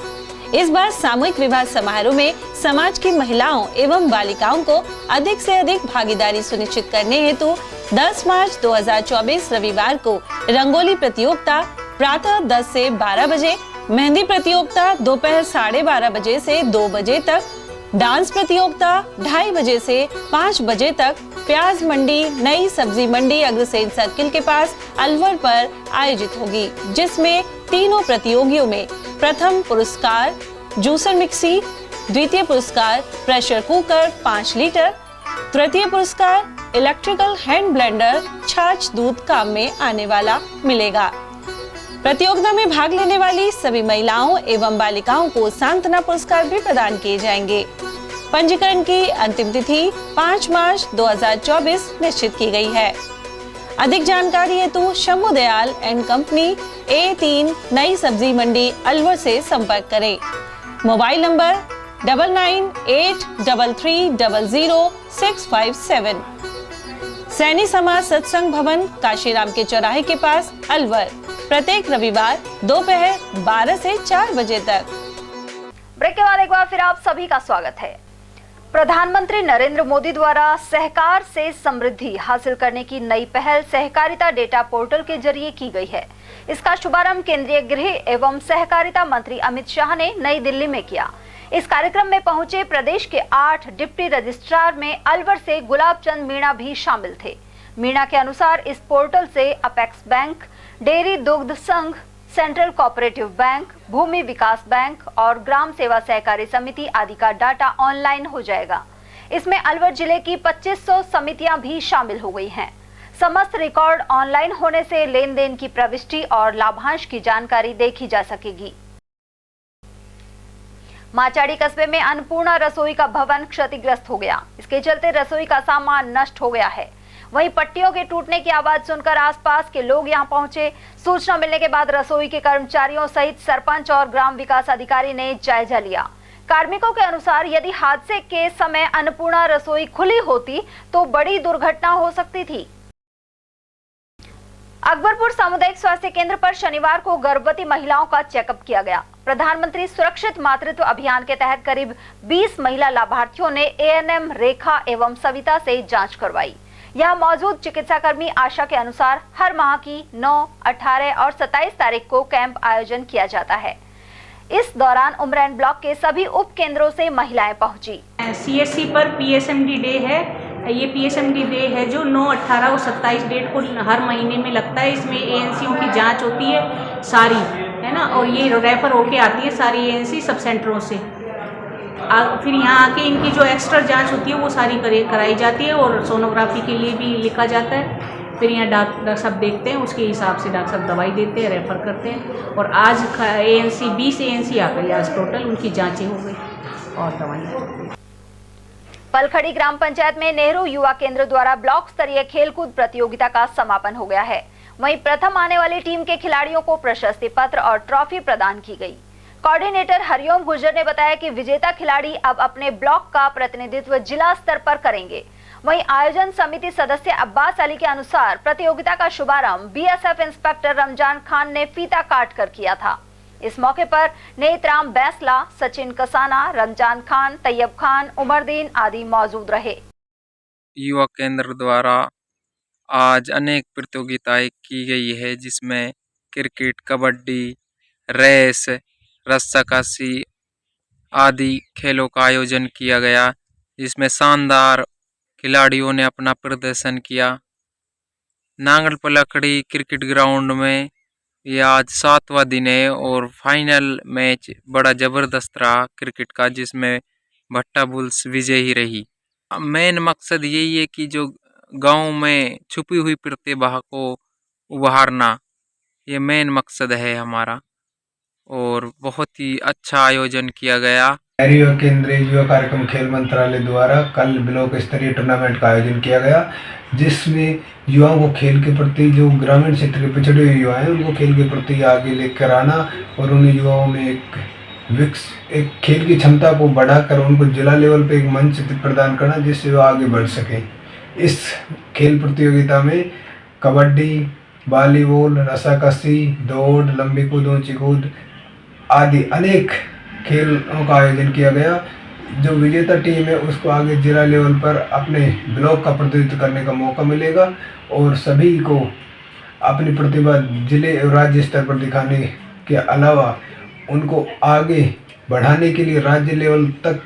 इस बार सामूहिक विवाह समारोह में समाज की महिलाओं एवं बालिकाओं को अधिक से अधिक भागीदारी सुनिश्चित करने हेतु 10 मार्च 2024 रविवार को रंगोली प्रतियोगिता प्रातः 10 से 12 बजे, मेहंदी प्रतियोगिता दोपहर 12:30 बजे से 2 बजे तक, डांस प्रतियोगिता 2:30 बजे से 5 बजे तक प्याज मंडी, नई सब्जी मंडी अग्रसेन सर्किल के पास अलवर पर आयोजित होगी, जिसमें तीनों प्रतियोगियों में प्रथम पुरस्कार जूसर मिक्सी, द्वितीय पुरस्कार प्रेशर कुकर 5 लीटर, तृतीय पुरस्कार इलेक्ट्रिकल हैंड ब्लेंडर छाछ दूध काम में आने वाला मिलेगा। प्रतियोगिता में भाग लेने वाली सभी महिलाओं एवं बालिकाओं को सांत्वना पुरस्कार भी प्रदान किए जाएंगे। पंजीकरण की अंतिम तिथि 5 मार्च 2024 निश्चित की गई है। अधिक जानकारी हेतु Shambhu Dayal and company A3 नई सब्जी मंडी अलवर से संपर्क करें। Mobile number 9983300657। सैनी समाज सत्संग भवन काशीराम के चौराहे के पास अलवर, प्रत्येक रविवार दोपहर 12 से 4 बजे तक। ब्रेक के बाद एक बार फिर आप सभी का स्वागत है। प्रधानमंत्री नरेंद्र मोदी द्वारा सहकार से समृद्धि हासिल करने की नई पहल सहकारिता डेटा पोर्टल के जरिए की गई है। इसका शुभारंभ केंद्रीय गृह एवं सहकारिता मंत्री अमित शाह ने नई दिल्ली में किया। इस कार्यक्रम में पहुंचे प्रदेश के 8 डिप्टी रजिस्ट्रार में अलवर से गुलाब चंद मीणा भी शामिल थे। मीणा के अनुसार इस पोर्टल से अपेक्स बैंक, डेयरी दुग्ध संघ, सेंट्रल कोऑपरेटिव बैंक, भूमि विकास बैंक और ग्राम सेवा सहकारी समिति आदि का डाटा ऑनलाइन हो जाएगा। इसमें अलवर जिले की 2500 समितियां भी शामिल हो गई हैं। समस्त रिकॉर्ड ऑनलाइन होने से लेन देन की प्रविष्टि और लाभांश की जानकारी देखी जा सकेगी। माचाड़ी कस्बे में अन्नपूर्णा रसोई का भवन क्षतिग्रस्त हो गया। इसके चलते रसोई का सामान नष्ट हो गया है। वहीं पट्टियों के टूटने की आवाज सुनकर आसपास के लोग यहां पहुंचे। सूचना मिलने के बाद रसोई के कर्मचारियों सहित सरपंच और ग्राम विकास अधिकारी ने जायजा लिया। कार्मिकों के अनुसार यदि हादसे के समय अन्नपूर्णा रसोई खुली होती तो बड़ी दुर्घटना हो सकती थी। अकबरपुर सामुदायिक स्वास्थ्य केंद्र पर शनिवार को गर्भवती महिलाओं का चेकअप किया गया। प्रधानमंत्री सुरक्षित मातृत्व अभियान के तहत करीब 20 महिला लाभार्थियों ने ANM रेखा एवं सविता से जांच करवाई। यहाँ मौजूद चिकित्साकर्मी आशा के अनुसार हर माह की 9, 18 और 27 तारीख को कैंप आयोजन किया जाता है। इस दौरान उमरैन ब्लॉक के सभी उप केंद्रों से महिलाएं पहुंची। CSC पर PSMD डे है। ये PSMD डे है जो 9, 18 और 27 डेट को हर महीने में लगता है। इसमें ANCओं की जांच होती है सारी, है ना, और ये रेफर होके आती है सारी ANC सब सेंटरों से। फिर यहाँ आके इनकी जो एक्स्ट्रा जांच होती है वो सारी कराई जाती है और सोनोग्राफी के लिए भी लिखा जाता है। फिर यहाँ डॉक्टर साहब देखते हैं, उसके हिसाब से डॉक्टर साहब दवाई देते हैं, रेफ़र करते हैं। और आज ANC 20 ANC आ गई आज टोटल, उनकी जांचें हो गई और दवाइयाँ। पलखड़ी ग्राम पंचायत में नेहरू युवा केंद्र द्वारा ब्लॉक स्तरीय खेलकूद प्रतियोगिता का समापन हो गया है। वहीं प्रथम आने वाली टीम के खिलाड़ियों को प्रशस्ति पत्र और ट्रॉफी प्रदान की गई। कोऑर्डिनेटर हरिओम गुर्जर ने बताया कि विजेता खिलाड़ी अब अपने ब्लॉक का प्रतिनिधित्व जिला स्तर पर करेंगे। वहीं आयोजन समिति सदस्य अब्बास अली के अनुसार प्रतियोगिता का शुभारंभ बीएसएफ इंस्पेक्टर रमजान खान ने फीता काट कर किया था। इस मौके पर नेतराम बैसला, सचिन कसाना, रमजान खान, तैयब खान, उमरदीन आदि मौजूद रहे। युवा केंद्र द्वारा आज अनेक प्रतियोगिताएं की गई है, जिसमें क्रिकेट, कबड्डी, रेस, रस्साकशी आदि खेलों का आयोजन किया गया, जिसमें शानदार खिलाड़ियों ने अपना प्रदर्शन किया। नांगल पलखड़ी क्रिकेट ग्राउंड में ये आज 7वां दिन है और फाइनल मैच बड़ा ज़बरदस्त रहा क्रिकेट का, जिसमें भट्टा बुल्स विजयी रही। मेन मकसद यही है कि जो गांव में छुपी हुई प्रतिभा को उभारना, ये मेन मकसद है हमारा और बहुत ही अच्छा आयोजन किया गया। शहरी और केंद्रीय युवा कार्यक्रम खेल मंत्रालय द्वारा कल ब्लॉक स्तरीय टूर्नामेंट का आयोजन किया गया, जिसमें युवाओं को खेल के प्रति, जो ग्रामीण क्षेत्र के पिछड़े हुए युवा हैं उनको खेल के प्रति आगे लेकर आना और उन्हें युवाओं में एक खेल की क्षमता को बढ़ाकर उनको जिला लेवल पे एक मंच प्रदान करना, जिससे वो आगे बढ़ सकें। इस खेल प्रतियोगिता में कबड्डी, वॉलीबॉल, रस्साकशी, दौड़, लंबी कूद, ऊंची कूद आदि अनेक खेलों का आयोजन किया गया। जो विजेता टीम है उसको आगे जिला लेवल पर अपने ब्लॉक का प्रतिनिधित्व करने का मौका मिलेगा और सभी को अपनी प्रतिभा जिले और राज्य स्तर पर दिखाने के अलावा उनको आगे बढ़ाने के लिए राज्य लेवल तक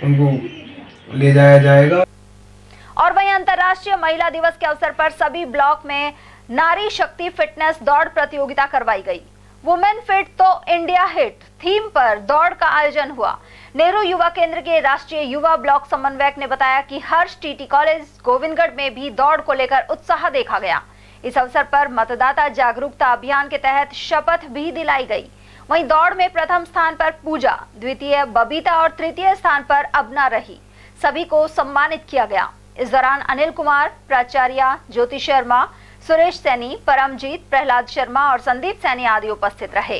उनको ले जाया जाएगा। और वहीं अंतर्राष्ट्रीय महिला दिवस के अवसर पर सभी ब्लॉक में नारी शक्ति फिटनेस दौड़ प्रतियोगिता करवाई गई। वुमेन फिट तो इंडिया हिट थीम पर दौड़ का आयोजन हुआ। नेहरू युवा केंद्र के राष्ट्रीय युवा ब्लॉक समन्वयक ने बताया कि हर्ष टीटी कॉलेज गोविंदगढ़ में भी दौड़ को लेकर उत्साह देखा गया। इस अवसर पर मतदाता जागरूकता अभियान के तहत शपथ भी दिलाई गई। वहीं दौड़ में प्रथम स्थान पर पूजा, द्वितीय बबीता और तृतीय स्थान पर अबना रही। सभी को सम्मानित किया गया। इस दौरान अनिल कुमार, प्राचार्य ज्योति शर्मा, सुरेश सैनी, परमजीत, प्रहलाद शर्मा और संदीप सैनी आदि उपस्थित रहे।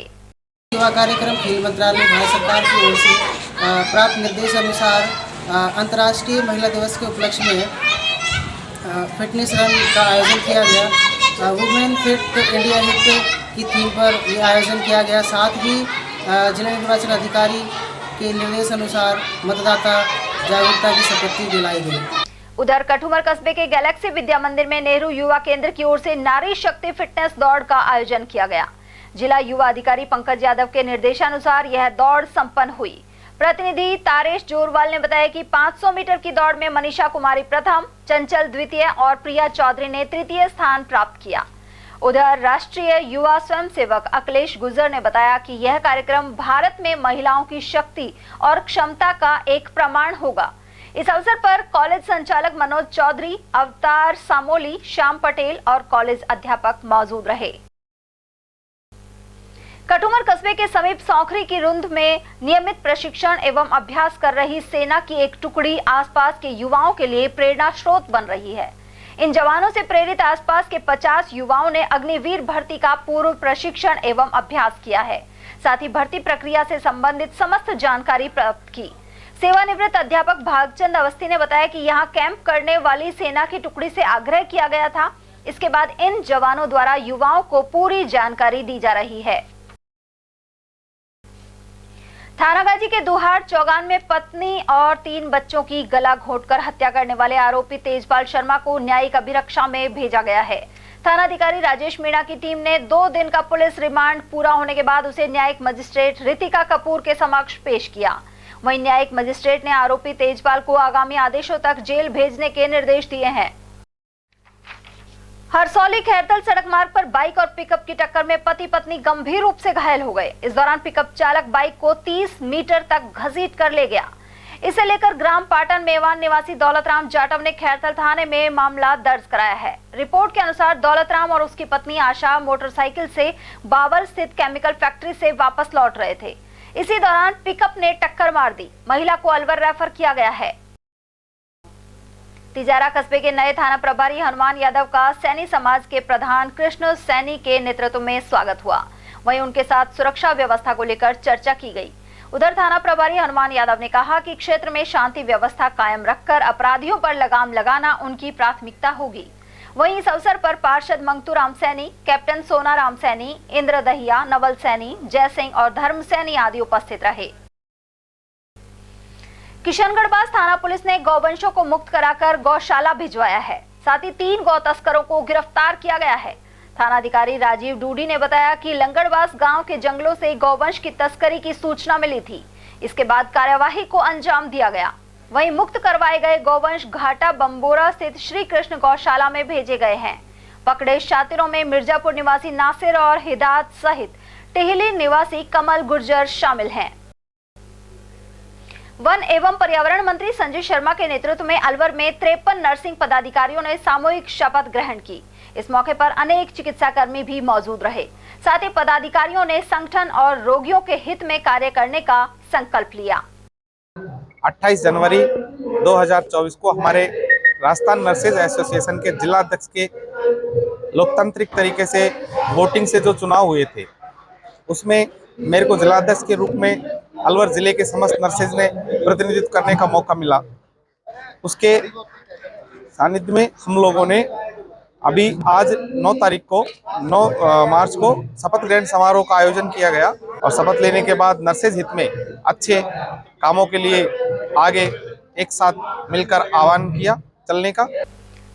युवा कार्यक्रम खेल मंत्रालय भारत सरकार की ओर से प्राप्त निर्देश अनुसार अंतर्राष्ट्रीय महिला दिवस के उपलक्ष्य में फिटनेस रन का आयोजन किया गया। वुमेन फिट इंडिया हिट की थीम पर यह आयोजन किया गया। साथ ही जिला निर्वाचन अधिकारी के निर्देश अनुसार मतदाता जागरूकता की शपथ दिलाई गई। उधर कठुमर कस्बे के गैलेक्सी विद्या मंदिर में नेहरू युवा केंद्र की ओर से नारी शक्ति फिटनेस दौड़ का आयोजन किया गया। जिला युवा अधिकारी पंकज यादव के निर्देशानुसार यह दौड़ संपन्न हुई। प्रतिनिधि तारेश जोरवाल ने बताया कि 500 मीटर की दौड़ में मनीषा कुमारी प्रथम, चंचल द्वितीय और प्रिया चौधरी ने तृतीय स्थान प्राप्त किया। उधर राष्ट्रीय युवा स्वयंसेवक अखिलेश गुर्जर ने बताया कि यह कार्यक्रम भारत में महिलाओं की शक्ति और क्षमता का एक प्रमाण होगा। इस अवसर पर कॉलेज संचालक मनोज चौधरी, अवतार सामोली, श्याम पटेल और कॉलेज अध्यापक मौजूद रहे। कठुमर कस्बे के समीप सौखरी की रुंद में नियमित प्रशिक्षण एवं अभ्यास कर रही सेना की एक टुकड़ी आसपास के युवाओं के लिए प्रेरणा स्रोत बन रही है। इन जवानों से प्रेरित आसपास के 50 युवाओं ने अग्निवीर भर्ती का पूर्व प्रशिक्षण एवं अभ्यास किया है। साथ ही भर्ती प्रक्रिया से संबंधित समस्त जानकारी प्राप्त की। सेवानिवृत्त अध्यापक भागचंद अवस्थी ने बताया कि यहां कैंप करने वाली सेना की टुकड़ी से आग्रह किया गया था। इसके बाद इन जवानों द्वारा युवाओं को पूरी जानकारी दी जा रही है। थानागाजी के दुहार चौगान में पत्नी और 3 बच्चों की गला घोंटकर हत्या करने वाले आरोपी तेजपाल शर्मा को न्यायिक अभिरक्षा में भेजा गया है। थानाधिकारी राजेश मीणा की टीम ने 2 दिन का पुलिस रिमांड पूरा होने के बाद उसे न्यायिक मजिस्ट्रेट रितिका कपूर के समक्ष पेश किया। वहीं न्यायिक मजिस्ट्रेट ने आरोपी तेजपाल को आगामी आदेशों तक जेल भेजने के निर्देश दिए हैं। हरसौली खैरतल सड़क मार्ग पर बाइक और पिकअप की टक्कर में पति पत्नी गंभीर रूप से घायल हो गए। इस दौरान पिकअप चालक बाइक को 30 मीटर तक घसीट कर ले गया। इसे लेकर ग्राम पाटन मेवान निवासी दौलतराम जाटव ने खैरतल थाने में मामला दर्ज कराया है। रिपोर्ट के अनुसार दौलतराम और उसकी पत्नी आशा मोटरसाइकिल से बाबर स्थित केमिकल फैक्ट्री से वापस लौट रहे थे। इसी दौरान पिकअप ने टक्कर मार दी। महिला को अलवर रेफर किया गया है। तिजारा कस्बे के नए थाना प्रभारी हनुमान यादव का सैनी समाज के प्रधान कृष्ण सैनी के नेतृत्व में स्वागत हुआ। वहीं उनके साथ सुरक्षा व्यवस्था को लेकर चर्चा की गई। उधर थाना प्रभारी हनुमान यादव ने कहा कि क्षेत्र में शांति व्यवस्था कायम रखकर अपराधियों पर लगाम लगाना उनकी प्राथमिकता होगी। वहीं इस अवसर पर पार्षद मंगतू राम सैनी, कैप्टन सोना राम सैनी, इंद्र दहिया, नवल सैनी, जय सिंह और धर्म सैनी आदि उपस्थित रहे। किशनगढ़ थाना पुलिस ने गौवंशों को मुक्त कराकर गौशाला भिजवाया है। साथ ही 3 गौ तस्करों को गिरफ्तार किया गया है। थानाधिकारी राजीव डूडी ने बताया कि लंगड़बास गांव के जंगलों से गौवंश की तस्करी की सूचना मिली थी। इसके बाद कार्यवाही को अंजाम दिया गया। वहीं मुक्त करवाए गए गौवंश घाटा बम्बोरा स्थित श्री कृष्ण गौशाला में भेजे गए हैं। पकड़े शातिरों में मिर्जापुर निवासी नासिर और हिदायत सहित टिहली निवासी कमल गुर्जर शामिल हैं। वन एवं पर्यावरण मंत्री संजय शर्मा के नेतृत्व में अलवर में 53 नर्सिंग पदाधिकारियों ने सामूहिक शपथ ग्रहण की। इस मौके पर अनेक चिकित्सा कर्मी भी मौजूद रहे। साथ ही पदाधिकारियों ने संगठन और रोगियों के हित में कार्य करने का संकल्प लिया। 28 जनवरी 2024 को हमारे राजस्थान नर्सेज एसोसिएशन के जिला अध्यक्ष के लोकतांत्रिक तरीके से वोटिंग से जो चुनाव हुए थे, उसमें मेरे को जिला अध्यक्ष के रूप में अलवर जिले के समस्त नर्सेज ने प्रतिनिधित्व करने का मौका मिला। उसके सानिध्य में हम लोगों ने अभी आज 9 मार्च को शपथ ग्रहण समारोह का आयोजन किया गया और शपथ लेने के बाद नर्सेज हित में अच्छे कामों के लिए आगे एक साथ मिलकर आह्वान किया चलने का।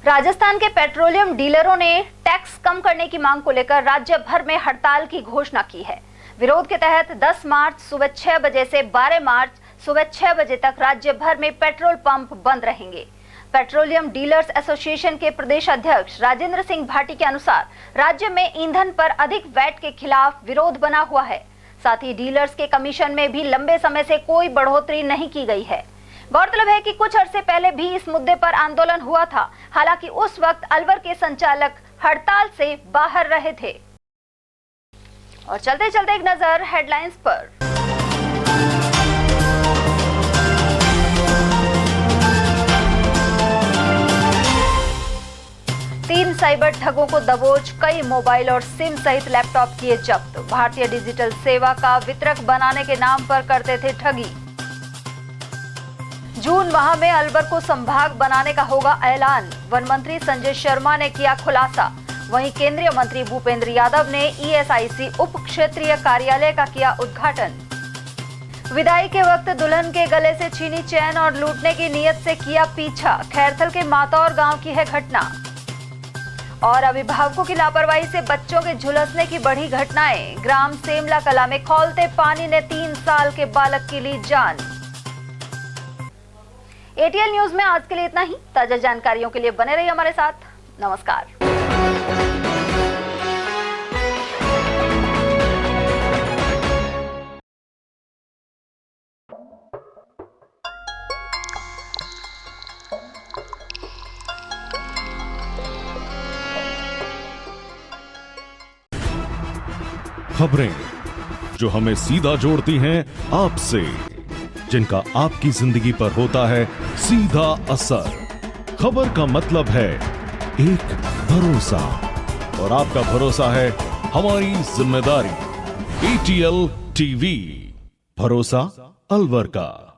राजस्थान के पेट्रोलियम डीलरों ने टैक्स कम करने की मांग को लेकर राज्य भर में हड़ताल की घोषणा की है। विरोध के तहत 10 मार्च सुबह 6 बजे से 12 मार्च सुबह 6 बजे तक राज्य भर में पेट्रोल पंप बंद रहेंगे। पेट्रोलियम डीलर्स एसोसिएशन के प्रदेश अध्यक्ष राजेंद्र सिंह भाटी के अनुसार राज्य में ईंधन पर अधिक वैट के खिलाफ विरोध बना हुआ है। साथ ही डीलर्स के कमीशन में भी लंबे समय से कोई बढ़ोतरी नहीं की गई है। गौरतलब है कि कुछ अरसे पहले भी इस मुद्दे पर आंदोलन हुआ था। हालांकि उस वक्त अलवर के संचालक हड़ताल से बाहर रहे थे। और चलते चलते एक नजर हेडलाइंस पर। तीन साइबर ठगों को दबोच, कई मोबाइल और सिम सहित लैपटॉप किए जब्त। भारतीय डिजिटल सेवा का वितरक बनाने के नाम पर करते थे ठगी। जून माह में अलवर को संभाग बनाने का होगा ऐलान, वन मंत्री संजय शर्मा ने किया खुलासा। वहीं केंद्रीय मंत्री भूपेंद्र यादव ने ईएसआईसी उप क्षेत्रीय कार्यालय का किया उद्घाटन। विदाई के वक्त दुल्हन के गले से छीनी चैन और लूटने की नीयत से किया पीछा। खैरथल के मातौर गांव की है घटना। और अभिभावकों की लापरवाही से बच्चों के झुलसने की बढ़ी घटनाएं। ग्राम सेमला कला में खौलते पानी ने 3 साल के बालक की ली जान। एटीएल न्यूज में आज के लिए इतना ही। ताजा जानकारियों के लिए बने रहिए हमारे साथ। नमस्कार। खबरें जो हमें सीधा जोड़ती हैं आपसे, जिनका आपकी जिंदगी पर होता है सीधा असर। खबर का मतलब है एक भरोसा, और आपका भरोसा है हमारी जिम्मेदारी। एटीएल टीवी, भरोसा अलवर का।